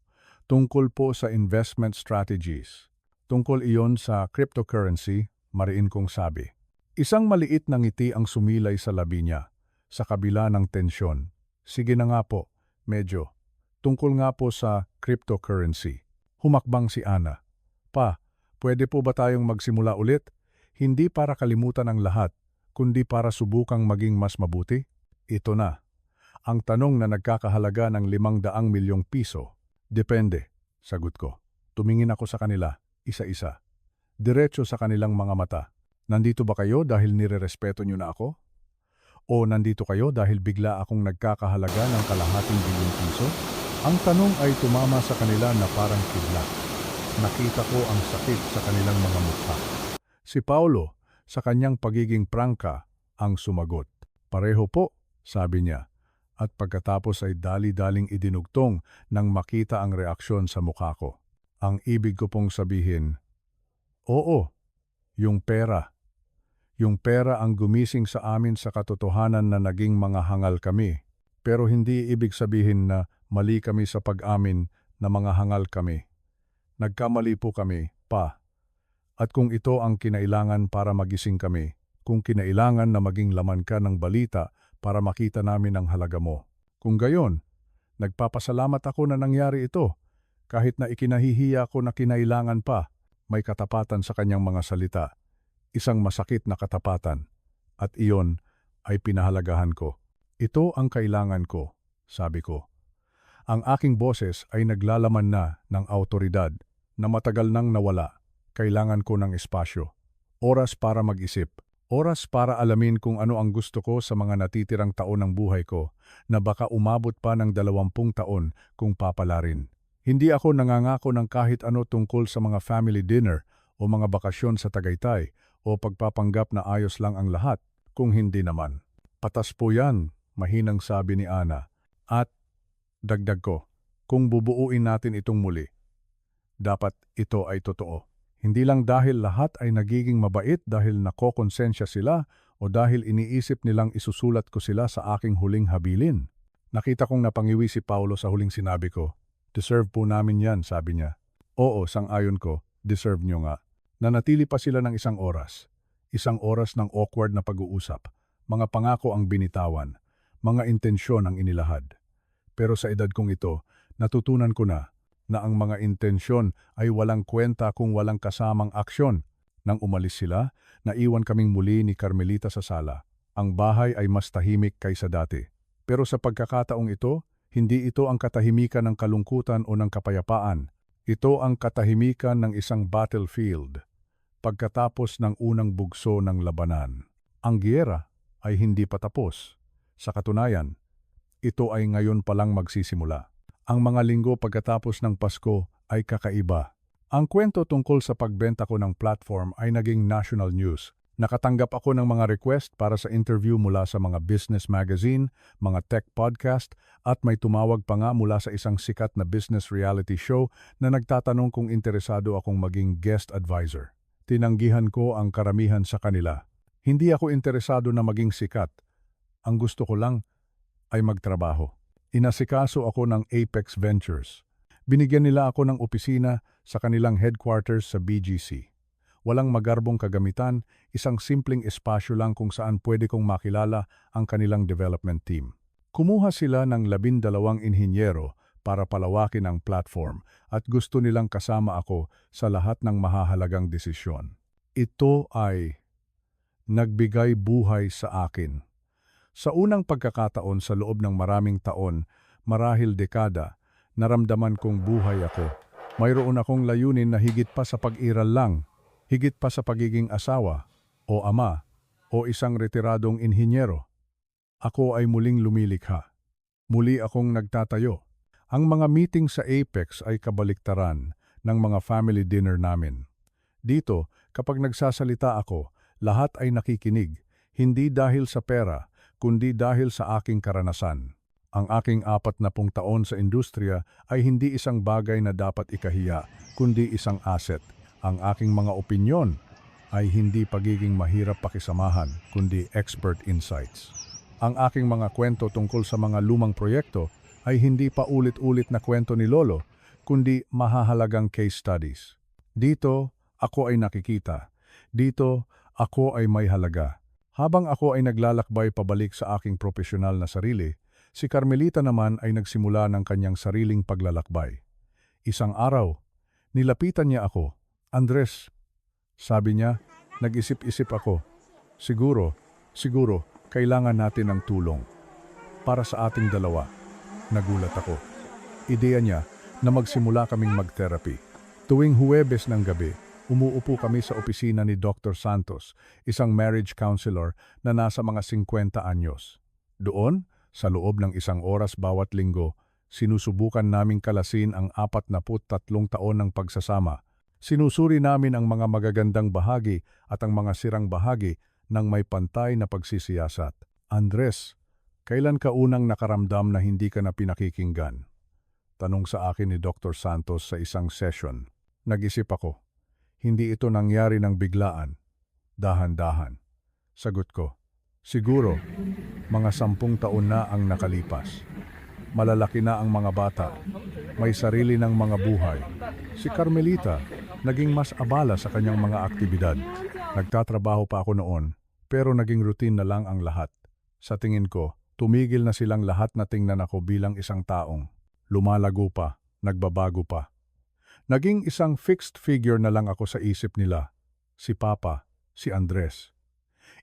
Tungkol po sa investment strategies. Tungkol iyon sa cryptocurrency, mariin kong sabi. Isang maliit na ngiti ang sumilay sa labi niya, sa kabila ng tensyon. Sige na nga po, medyo. Tungkol nga po sa cryptocurrency. Humakbang si Ana. Pwede po ba tayong magsimula ulit? Hindi para kalimutan ang lahat, kundi para subukang maging mas mabuti? Ito na. Ang tanong na nagkakahalaga ng 500 milyong piso. Depende, sagot ko. Tumingin ako sa kanila, isa-isa. Diretso sa kanilang mga mata. Nandito ba kayo dahil nirerespeto niyo na ako? O nandito kayo dahil bigla akong nagkakahalaga ng kalahating bilyong piso? Ang tanong ay tumama sa kanila na parang kidlat. Nakita ko ang sakit sa kanilang mga mukha. Si Paolo, sa kanyang pagiging prangka, ang sumagot. Pareho po, sabi niya. At pagkatapos ay dali-daling idinugtong nang makita ang reaksyon sa mukha ko. Ang ibig ko pong sabihin, oo, yung pera. Yung pera ang gumising sa amin sa katotohanan na naging mga hangal kami. Pero hindi ibig sabihin na mali kami sa pag-amin na mga hangal kami. Nagkamali po kami, Pa. At kung ito ang kinailangan para magising kami, kung kinailangan na maging laman ka ng balita para makita namin ang halaga mo. Kung gayon, nagpapasalamat ako na nangyari ito. Kahit na ikinahihiya ko na kinailangan pa, may katapatan sa kanyang mga salita. Isang masakit na katapatan. At iyon ay pinahalagahan ko. Ito ang kailangan ko, sabi ko. Ang aking boses ay naglalaman na ng awtoridad na matagal nang nawala. Kailangan ko ng espasyo. Oras para mag-isip. Oras para alamin kung ano ang gusto ko sa mga natitirang taon ng buhay ko na baka umabot pa ng 20 taon kung papalarin. Hindi ako nangangako ng kahit ano tungkol sa mga family dinner o mga bakasyon sa Tagaytay o pagpapanggap na ayos lang ang lahat kung hindi naman. Patas po yan, mahinang sabi ni Ana. At dagdag ko, kung bubuuin natin itong muli, dapat ito ay totoo. Hindi lang dahil lahat ay nagiging mabait dahil nakokonsensya sila o dahil iniisip nilang isusulat ko sila sa aking huling habilin. Nakita kong napangiwi si Paulo sa huling sinabi ko. Deserve po namin yan, sabi niya. Oo, sang-ayon ko, deserve nyo nga. Nanatili pa sila ng isang oras. Isang oras ng awkward na pag-uusap. Mga pangako ang binitawan. Mga intensyon ang inilahad. Pero sa edad kong ito, natutunan ko na ang mga intensyon ay walang kwenta kung walang kasamang aksyon. Nang umalis sila, naiwan kaming muli ni Carmelita sa sala. Ang bahay ay mas tahimik kaysa dati. Pero sa pagkakataong ito, hindi ito ang katahimikan ng kalungkutan o ng kapayapaan. Ito ang katahimikan ng isang battlefield. Pagkatapos ng unang bugso ng labanan. Ang giyera ay hindi pa tapos. Sa katunayan, ito ay ngayon palang magsisimula. Ang mga linggo pagkatapos ng Pasko ay kakaiba. Ang kwento tungkol sa pagbenta ko ng platform ay naging national news. Nakatanggap ako ng mga request para sa interview mula sa mga business magazine, mga tech podcast, at may tumawag pa nga mula sa isang sikat na business reality show na nagtatanong kung interesado akong maging guest advisor. Tinanggihan ko ang karamihan sa kanila. Hindi ako interesado na maging sikat. Ang gusto ko lang ay magtrabaho. Inasikaso ako ng Apex Ventures. Binigyan nila ako ng opisina sa kanilang headquarters sa BGC. Walang magarbong kagamitan, isang simpleng espasyo lang kung saan pwede kong makilala ang kanilang development team. Kumuha sila ng 12 inhinyero para palawakin ang platform at gusto nilang kasama ako sa lahat ng mahahalagang desisyon. Ito ay nagbigay buhay sa akin. Sa unang pagkakataon sa loob ng maraming taon, marahil dekada, naramdaman kong buhay ako. Mayroon akong layunin na higit pa sa pag-iral lang. Higit pa sa pagiging asawa, o ama, o isang retiradong inhinyero. Ako ay muling lumilikha. Muli akong nagtatayo. Ang mga meeting sa Apex ay kabaliktaran ng mga family dinner namin. Dito, kapag nagsasalita ako, lahat ay nakikinig, hindi dahil sa pera, kundi dahil sa aking karanasan. Ang aking 40 taon sa industriya ay hindi isang bagay na dapat ikahiya, kundi isang asset. Ang aking mga opinyon ay hindi pagiging mahirap pakisamahan, kundi expert insights. Ang aking mga kwento tungkol sa mga lumang proyekto ay hindi pa ulit-ulit na kwento ni Lolo, kundi mahahalagang case studies. Dito, ako ay nakikita. Dito, ako ay may halaga. Habang ako ay naglalakbay pabalik sa aking profesional na sarili, si Carmelita naman ay nagsimula ng kanyang sariling paglalakbay. Isang araw, nilapitan niya ako. Andres, sabi niya, nag-isip-isip ako. Siguro, kailangan natin ng tulong. Para sa ating dalawa. Nagulat ako. Ideya niya na magsimula kaming mag-therapy. Tuwing Huwebes ng gabi, umuupo kami sa opisina ni Dr. Santos, isang marriage counselor na nasa mga 50 anyos. Doon, sa loob ng isang oras bawat linggo, sinusubukan naming kalasin ang 43 taon ng pagsasama. Sinusuri namin ang mga magagandang bahagi at ang mga sirang bahagi ng may pantay na pagsisiyasat. Andres, kailan ka unang nakaramdam na hindi ka na pinakikinggan? Tanong sa akin ni Dr. Santos sa isang session. Nag-isip ako. Hindi ito nangyari ng biglaan. Dahan-dahan. Sagot ko. Siguro, mga 10 taon na ang nakalipas. Malalaki na ang mga bata. May sarili ng mga buhay. Si Carmelita, naging mas abala sa kanyang mga aktibidad. Nagtatrabaho pa ako noon, pero naging routine na lang ang lahat. Sa tingin ko, tumigil na silang lahat na tingnan ako bilang isang taong. Lumalago pa, nagbabago pa. Naging isang fixed figure na lang ako sa isip nila. Si Papa, si Andres.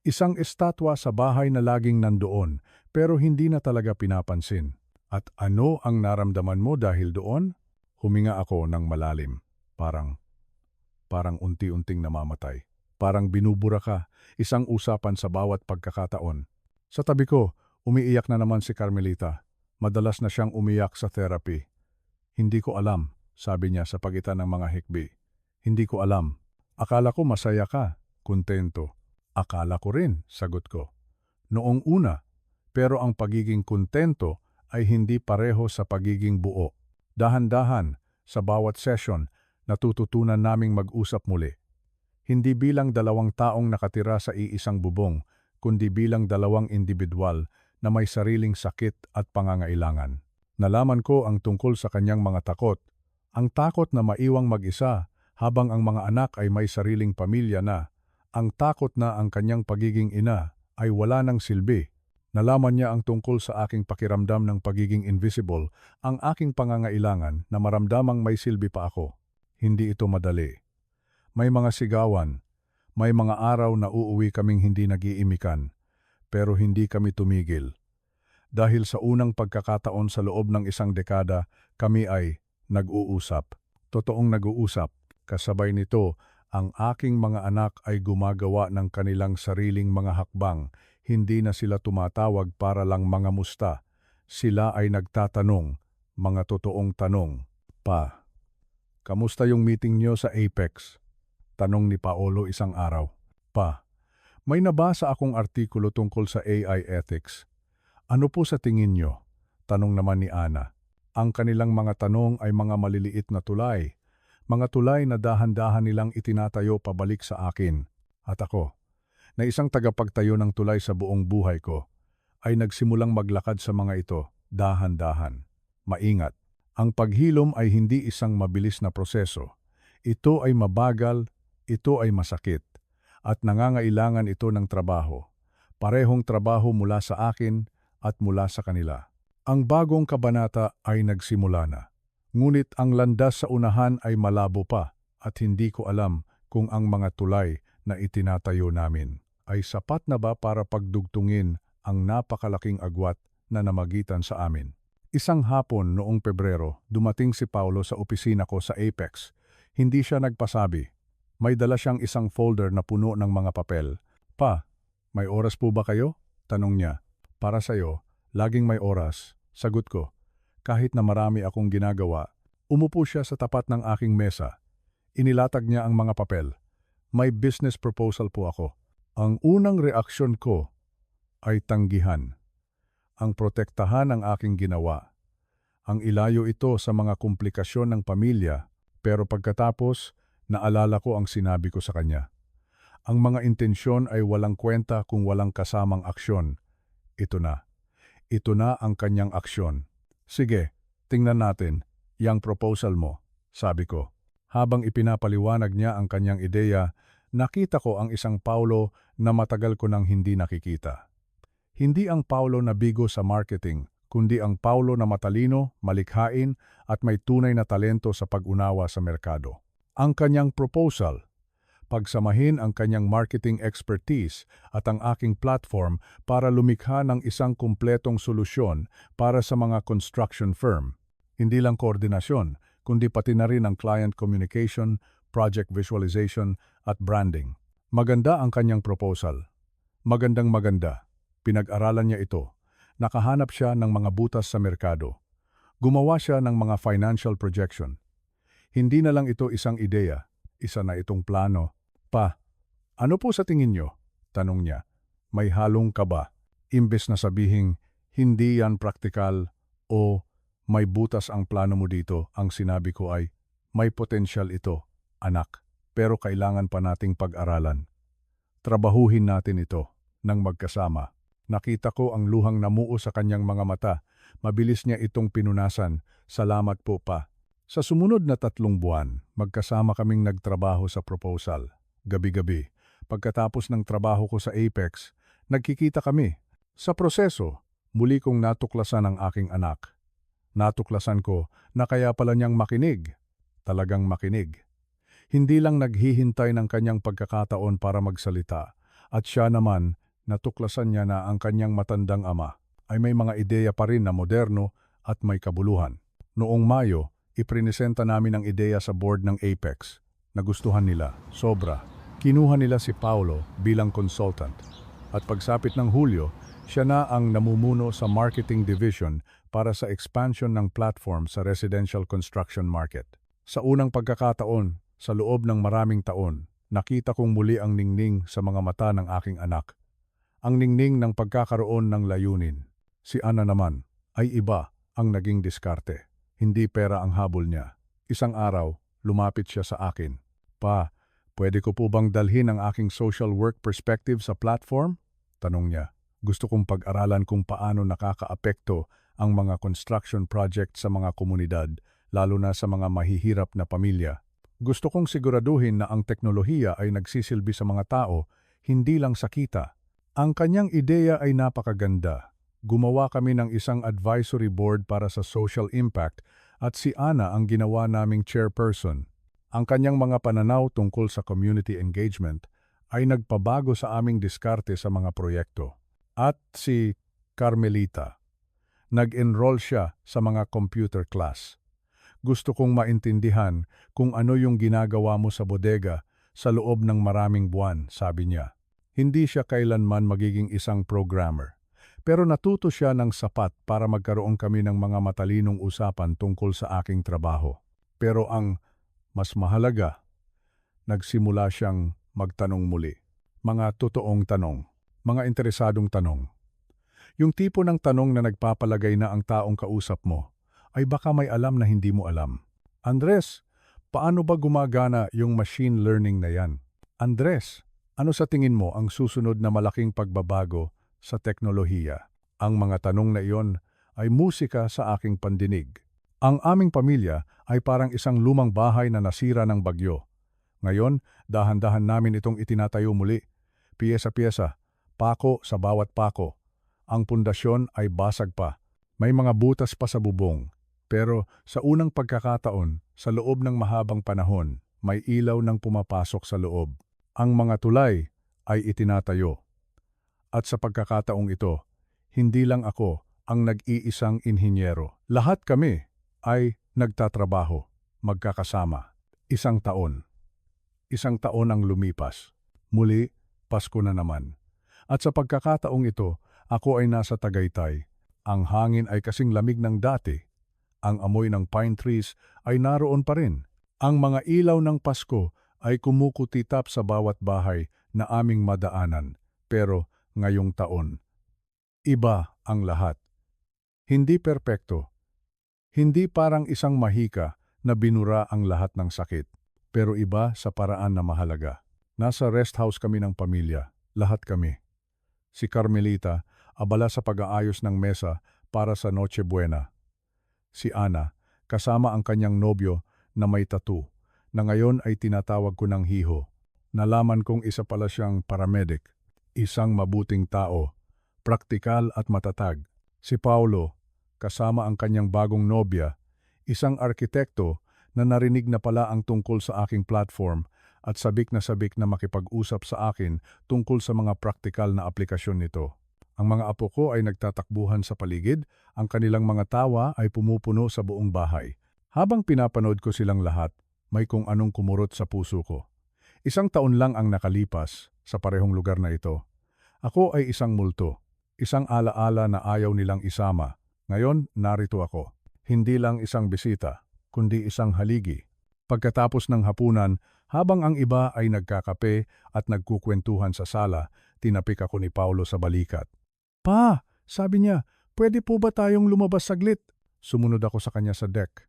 Isang estatwa sa bahay na laging nandoon, pero hindi na talaga pinapansin. At ano ang naramdaman mo dahil doon? Huminga ako ng malalim. Parang unti-unting namamatay. Parang binubura ka, isang usapan sa bawat pagkakataon. Sa tabi ko, umiiyak na naman si Carmelita. Madalas na siyang umiyak sa therapy. Hindi ko alam, sabi niya sa pagitan ng mga hikbi. Hindi ko alam. Akala ko masaya ka, kontento. Akala ko rin, sagot ko. Noong una, pero ang pagiging kontento ay hindi pareho sa pagiging buo. Dahan-dahan, sa bawat session, natututunan naming mag-usap muli. Hindi bilang 2 taong nakatira sa iisang bubong, kundi bilang 2 individual na may sariling sakit at pangangailangan. Nalaman ko ang tungkol sa kanyang mga takot. Ang takot na maiwang mag-isa habang ang mga anak ay may sariling pamilya na. Ang takot na ang kanyang pagiging ina ay wala ng silbi. Nalaman niya ang tungkol sa aking pakiramdam ng pagiging invisible, ang aking pangangailangan na maramdamang may silbi pa ako. Hindi ito madali. May mga sigawan, may mga araw na uuwi kaming hindi nag-iimikan, pero hindi kami tumigil. Dahil sa unang pagkakataon sa loob ng 1 dekada, kami ay nag-uusap. Totoong nag-uusap. Kasabay nito, ang aking mga anak ay gumagawa ng kanilang sariling mga hakbang. Hindi na sila tumatawag para lang mga musta. Sila ay nagtatanong, mga totoong tanong. Pa, kamusta yung meeting niyo sa Apex? Tanong ni Paolo isang araw. Pa, may nabasa akong artikulo tungkol sa AI ethics. Ano po sa tingin niyo? Tanong naman ni Ana. Ang kanilang mga tanong ay mga maliliit na tulay. Mga tulay na dahan-dahan nilang itinatayo pabalik sa akin. At ako, na isang tagapagtayo ng tulay sa buong buhay ko, ay nagsimulang maglakad sa mga ito, dahan-dahan. Maingat. Ang paghilom ay hindi isang mabilis na proseso. Ito ay mabagal, ito ay masakit, at nangangailangan ito ng trabaho. Parehong trabaho mula sa akin at mula sa kanila. Ang bagong kabanata ay nagsimula na. Ngunit ang landas sa unahan ay malabo pa at hindi ko alam kung ang mga tulay na itinatayo namin ay sapat na ba para pagdugtungin ang napakalaking agwat na namagitan sa amin. Isang hapon noong Pebrero, dumating si Paulo sa opisina ko sa Apex. Hindi siya nagpasabi. May dala siyang isang folder na puno ng mga papel. Pa, may oras po ba kayo? Tanong niya. Para sa'yo, laging may oras. Sagot ko. Kahit na marami akong ginagawa, umupo siya sa tapat ng aking mesa. Inilatag niya ang mga papel. May business proposal po ako. Ang unang reaksyon ko ay tanggihan. Ang protektahan ang aking ginawa. Ang ilayo ito sa mga komplikasyon ng pamilya, pero pagkatapos, naalala ko ang sinabi ko sa kanya. Ang mga intensyon ay walang kwenta kung walang kasamang aksyon. Ito na. Ito na ang kanyang aksyon. Sige, tingnan natin, yang proposal mo, sabi ko. Habang ipinapaliwanag niya ang kanyang ideya, nakita ko ang isang Paulo na matagal ko nang hindi nakikita. Hindi ang Paulo na bigo sa marketing, kundi ang Paulo na matalino, malikhain at may tunay na talento sa pag-unawa sa merkado. Ang kanyang proposal, pagsamahin ang kanyang marketing expertise at ang aking platform para lumikha ng isang kumpletong solusyon para sa mga construction firm. Hindi lang koordinasyon, kundi pati na rin ang client communication, project visualization at branding. Maganda ang kanyang proposal. Magandang maganda. Pinag-aralan niya ito. Nakahanap siya ng mga butas sa merkado. Gumawa siya ng mga financial projection. Hindi na lang ito isang ideya, isa na itong plano. Pa, ano po sa tingin niyo? Tanong niya. May halong kaba. Imbes na sabihing, hindi yan praktikal o may butas ang plano mo dito, ang sinabi ko ay, may potensyal ito, anak, pero kailangan pa nating pag-aralan. Trabahuhin natin ito. ng magkasama. Nakita ko ang luhang namuo sa kanyang mga mata. Mabilis niya itong pinunasan. Salamat po pa. Sa sumunod na 3 buwan, magkasama kaming nagtrabaho sa proposal. Gabi-gabi, pagkatapos ng trabaho ko sa Apex, nagkikita kami. Sa proseso, muli kong natuklasan ang aking anak. Natuklasan ko na kaya pala niyang makinig. Talagang makinig. Hindi lang naghihintay ng kanyang pagkakataon para magsalita. At siya naman, natuklasan niya na ang kanyang matandang ama ay may mga ideya pa rin na moderno at may kabuluhan. Noong Mayo, iprinesenta namin ang ideya sa board ng Apex. Nagustuhan nila, sobra. Kinuha nila si Paulo bilang consultant. At pagsapit ng Hulyo, siya na ang namumuno sa marketing division para sa expansion ng platform sa residential construction market. Sa unang pagkakataon, sa loob ng maraming taon, nakita kong muli ang ningning sa mga mata ng aking anak. Ang ningning ng pagkakaroon ng layunin. Si Ana naman ay iba ang naging diskarte. Hindi pera ang habol niya. Isang araw, lumapit siya sa akin. Pa, pwede ko po bang dalhin ang aking social work perspective sa platform? Tanong niya. Gusto kong pag-aralan kung paano nakakaapekto ang mga construction project sa mga komunidad, lalo na sa mga mahihirap na pamilya. Gusto kong siguraduhin na ang teknolohiya ay nagsisilbi sa mga tao, hindi lang sa kita. Ang kanyang ideya ay napakaganda. Gumawa kami ng isang advisory board para sa social impact at si Ana ang ginawa naming chairperson. Ang kanyang mga pananaw tungkol sa community engagement ay nagpabago sa aming diskarte sa mga proyekto. At si Carmelita, nag-enroll siya sa mga computer class. Gusto kong maintindihan kung ano yung ginagawa mo sa bodega sa loob ng maraming buwan, sabi niya. Hindi siya kailanman magiging isang programmer. Pero natuto siya ng sapat para magkaroon kami ng mga matalinong usapan tungkol sa aking trabaho. Pero ang mas mahalaga, nagsimula siyang magtanong muli. Mga totoong tanong, mga interesadong tanong. Yung tipo ng tanong na nagpapalagay na ang taong kausap mo ay baka may alam na hindi mo alam. Andres, paano ba gumagana yung machine learning na yan? Andres, ano sa tingin mo ang susunod na malaking pagbabago sa teknolohiya? Ang mga tanong na iyon ay musika sa aking pandinig. Ang aming pamilya ay parang isang lumang bahay na nasira ng bagyo. Ngayon, dahan-dahan namin itong itinatayo muli. Piyesa-piyesa, pako sa bawat pako. Ang pundasyon ay basag pa. May mga butas pa sa bubong. Pero sa unang pagkakataon, sa loob ng mahabang panahon, may ilaw nang pumapasok sa loob. Ang mga tulay ay itinatayo. At sa pagkakataong ito, hindi lang ako ang nag-iisang inhinyero. Lahat kami ay nagtatrabaho, magkakasama. 1 taon. 1 taon ang lumipas. Muli, Pasko na naman. At sa pagkakataong ito, ako ay nasa Tagaytay. Ang hangin ay kasing lamig ng dati. Ang amoy ng pine trees ay naroon pa rin. Ang mga ilaw ng Pasko ay kumukutitap sa bawat bahay na aming madaanan. Pero ngayong taon, iba ang lahat. Hindi perpekto. Hindi parang isang mahika na binura ang lahat ng sakit. Pero iba sa paraan na mahalaga. Nasa rest house kami ng pamilya. Lahat kami. Si Carmelita, abala sa pag-aayos ng mesa para sa Noche Buena. Si Ana, kasama ang kanyang nobyo na may tattoo, na ngayon ay tinatawag ko ng hiho. Nalaman kong isa pala siyang paramedic, isang mabuting tao, praktikal at matatag. Si Paulo, kasama ang kanyang bagong nobya, isang arkitekto na narinig na pala ang tungkol sa aking platform at sabik na makipag-usap sa akin tungkol sa mga praktikal na aplikasyon nito. Ang mga apo ko ay nagtatakbuhan sa paligid, ang kanilang mga tawa ay pumupuno sa buong bahay. Habang pinapanood ko silang lahat, may kung anong kumurot sa puso ko. 1 taon lang ang nakalipas sa parehong lugar na ito. Ako ay isang multo, isang alaala na ayaw nilang isama. Ngayon, narito ako. Hindi lang isang bisita, kundi isang haligi. Pagkatapos ng hapunan, habang ang iba ay nagkakape at nagkukwentuhan sa sala, tinapik ako ni Paulo sa balikat. Pa, sabi niya, pwede po ba tayong lumabas saglit? Sumunod ako sa kanya sa deck.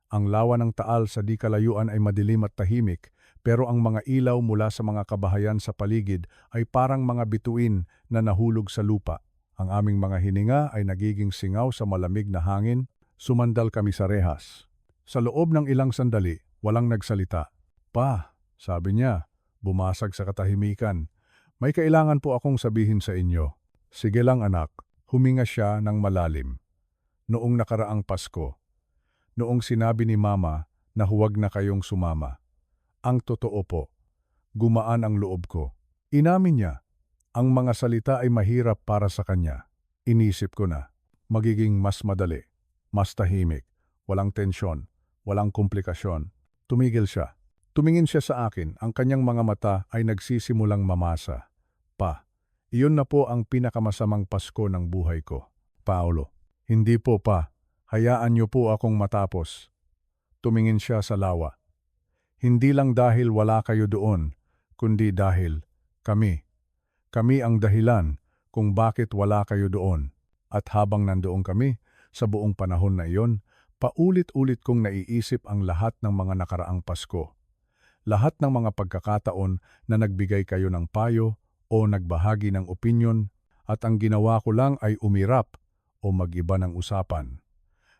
Ang lawa ng taal sa di kalayuan ay madilim at tahimik, Pero ang mga ilaw mula sa mga kabahayan sa paligid ay parang mga bituin na nahulog sa lupa. Ang aming mga hininga ay nagiging singaw sa malamig na hangin. Sumandal kami sa rehas. Sa loob ng ilang sandali, walang nagsalita. Pa, sabi niya, bumasag sa katahimikan. May kailangan po akong sabihin sa inyo. Sige lang anak, huminga siya ng malalim. Noong nakaraang Pasko, noong sinabi ni Mama na huwag na kayong sumama. Ang totoo po, gumaan ang loob ko. Inamin niya, ang mga salita ay mahirap para sa kanya. Inisip ko na, magiging mas madali, mas tahimik, walang tensyon, walang komplikasyon. Tumigil siya. Tumingin siya sa akin, ang kanyang mga mata ay nagsisimulang mamasa. Pa, iyon na po ang pinakamasamang Pasko ng buhay ko. Paolo, hindi po pa, hayaan niyo po akong matapos. Tumingin siya sa lawa. Hindi lang dahil wala kayo doon, kundi dahil kami. Kami ang dahilan kung bakit wala kayo doon. At habang nandoon kami, sa buong panahon na iyon, paulit-ulit kong naiisip ang lahat ng mga nakaraang Pasko. Lahat ng mga pagkakataon na nagbigay kayo ng payo o nagbahagi ng opinyon at ang ginawa ko lang ay umirap o mag-iba ng usapan.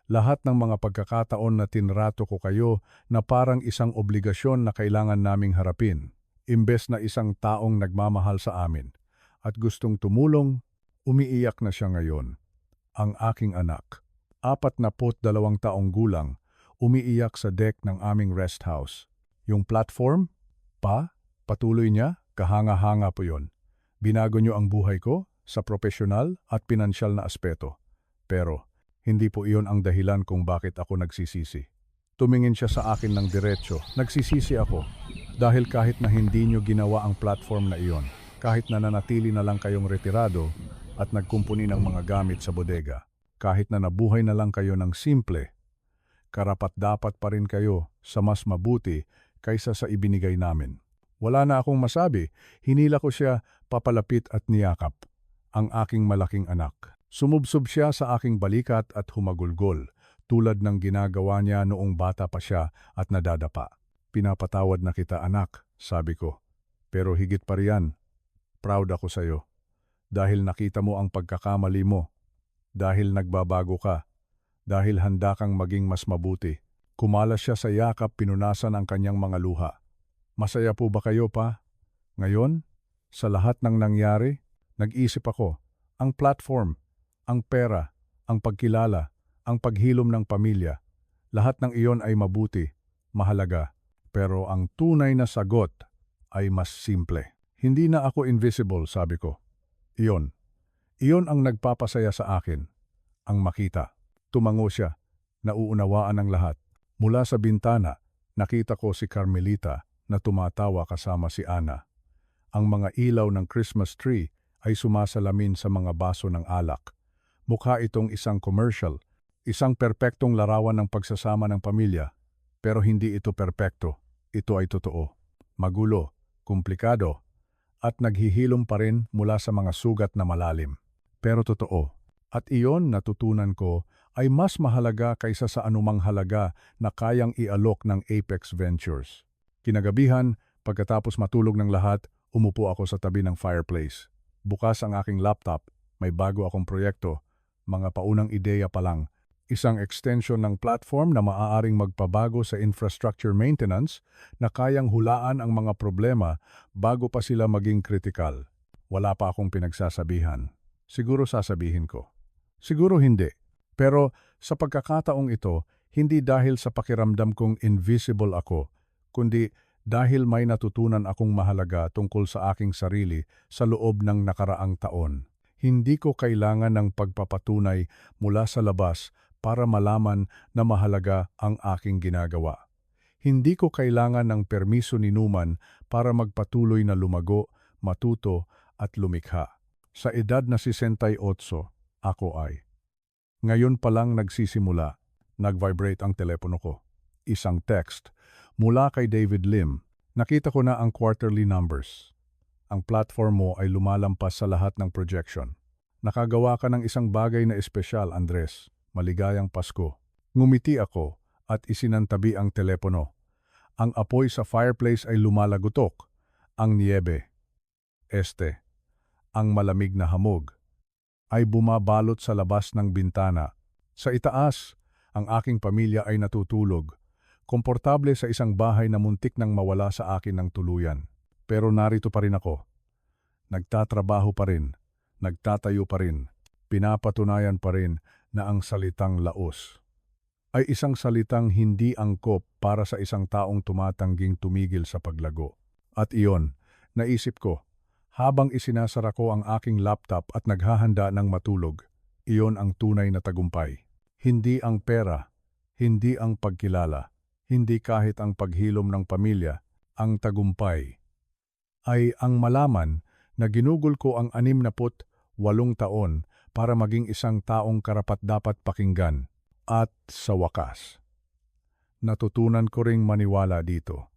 Lahat ng mga pagkakataon na tinrato ko kayo na parang isang obligasyon na kailangan naming harapin, imbes na isang taong nagmamahal sa amin at gustong tumulong, umiiyak na siya ngayon. Ang aking anak, 42 taong gulang, umiiyak sa deck ng aming rest house. Yung platform? Pa, patuloy niya, kahanga-hanga po yun. Binago niyo ang buhay ko sa profesional at pinansyal na aspeto. Pero, hindi po iyon ang dahilan kung bakit ako nagsisisi. Tumingin siya sa akin ng diretso. Nagsisisi ako dahil kahit na hindi niyo ginawa ang platform na iyon, kahit na nanatili na lang kayong retirado at nagkumpuni ng mga gamit sa bodega, kahit na nabuhay na lang kayo ng simple, karapat-dapat pa rin kayo sa mas mabuti kaysa sa ibinigay namin. Wala na akong masabi, hinila ko siya papalapit at niyakap, ang aking malaking anak. Sumubsob siya sa aking balikat at humagulgol, tulad ng ginagawa niya noong bata pa siya at nadadapa. Pinapatawad na kita anak, sabi ko. Pero higit pa riyan, proud ako sa iyo. Dahil nakita mo ang pagkakamali mo. Dahil nagbabago ka. Dahil handa kang maging mas mabuti. Kumalas siya sa yakap, pinunasan ang kanyang mga luha. Masaya po ba kayo pa? Ngayon, sa lahat ng nangyari, nag-isip ako, ang platform, ang pera, ang pagkilala, ang paghilom ng pamilya, lahat ng iyon ay mabuti, mahalaga. Pero ang tunay na sagot ay mas simple. Hindi na ako invisible, sabi ko. Iyon ang nagpapasaya sa akin, ang makita. Tumango siya, nauunawaan ng lahat. Mula sa bintana, nakita ko si Carmelita na tumatawa kasama si Ana. Ang mga ilaw ng Christmas tree ay sumasalamin sa mga baso ng alak. Mukha itong isang commercial, isang perpektong larawan ng pagsasama ng pamilya. Pero hindi ito perpekto, ito ay totoo. Magulo, komplikado, at naghihilom pa rin mula sa mga sugat na malalim. Pero totoo. At iyon natutunan ko ay mas mahalaga kaysa sa anumang halaga na kayang ialok ng Apex Ventures. Kinagabihan, pagkatapos matulog ng lahat, umupo ako sa tabi ng fireplace. Bukas ang aking laptop, may bago akong proyekto, mga paunang ideya pa lang. Isang extension ng platform na maaaring magpabago sa infrastructure maintenance na kayang hulaan ang mga problema bago pa sila maging kritikal. Wala pa akong pinagsasabihan. Siguro sasabihin ko. Siguro hindi. Pero sa pagkakataong ito, hindi dahil sa pakiramdam kong invisible ako, kundi dahil may natutunan akong mahalaga tungkol sa aking sarili sa loob ng nakaraang taon. Hindi ko kailangan ng pagpapatunay mula sa labas para malaman na mahalaga ang aking ginagawa. Hindi ko kailangan ng permiso ni Numan para magpatuloy na lumago, matuto at lumikha. Sa edad na 68, ako ay. Ngayon pa lang nagsisimula, nag-vibrate ang telepono ko. Isang text mula kay David Lim. Nakita ko na ang quarterly numbers. Ang platform mo ay lumalampas sa lahat ng projection. Nakagawa ka ng isang bagay na espesyal, Andres. Maligayang Pasko. Ngumiti ako at isinantabi ang telepono. Ang apoy sa fireplace ay lumalagutok. Ang niebe, ang malamig na hamog, ay bumabalot sa labas ng bintana. Sa itaas, ang aking pamilya ay natutulog, komportable sa isang bahay na muntik nang mawala sa akin ng tuluyan. Pero narito pa rin ako. Nagtatrabaho pa rin, nagtatayo pa rin, pinapatunayan pa rin na ang salitang laos ay isang salitang hindi angkop para sa isang taong tumatangging tumigil sa paglago. At iyon, naisip ko, habang isinasara ko ang aking laptop at naghahanda ng matulog, iyon ang tunay na tagumpay. Hindi ang pera, hindi ang pagkilala, hindi kahit ang paghilom ng pamilya, ang tagumpay ay ang malaman na ginugol ko ang 68 taon para maging isang taong karapat-dapat pakinggan. At sa wakas, natutunan ko ring maniwala dito.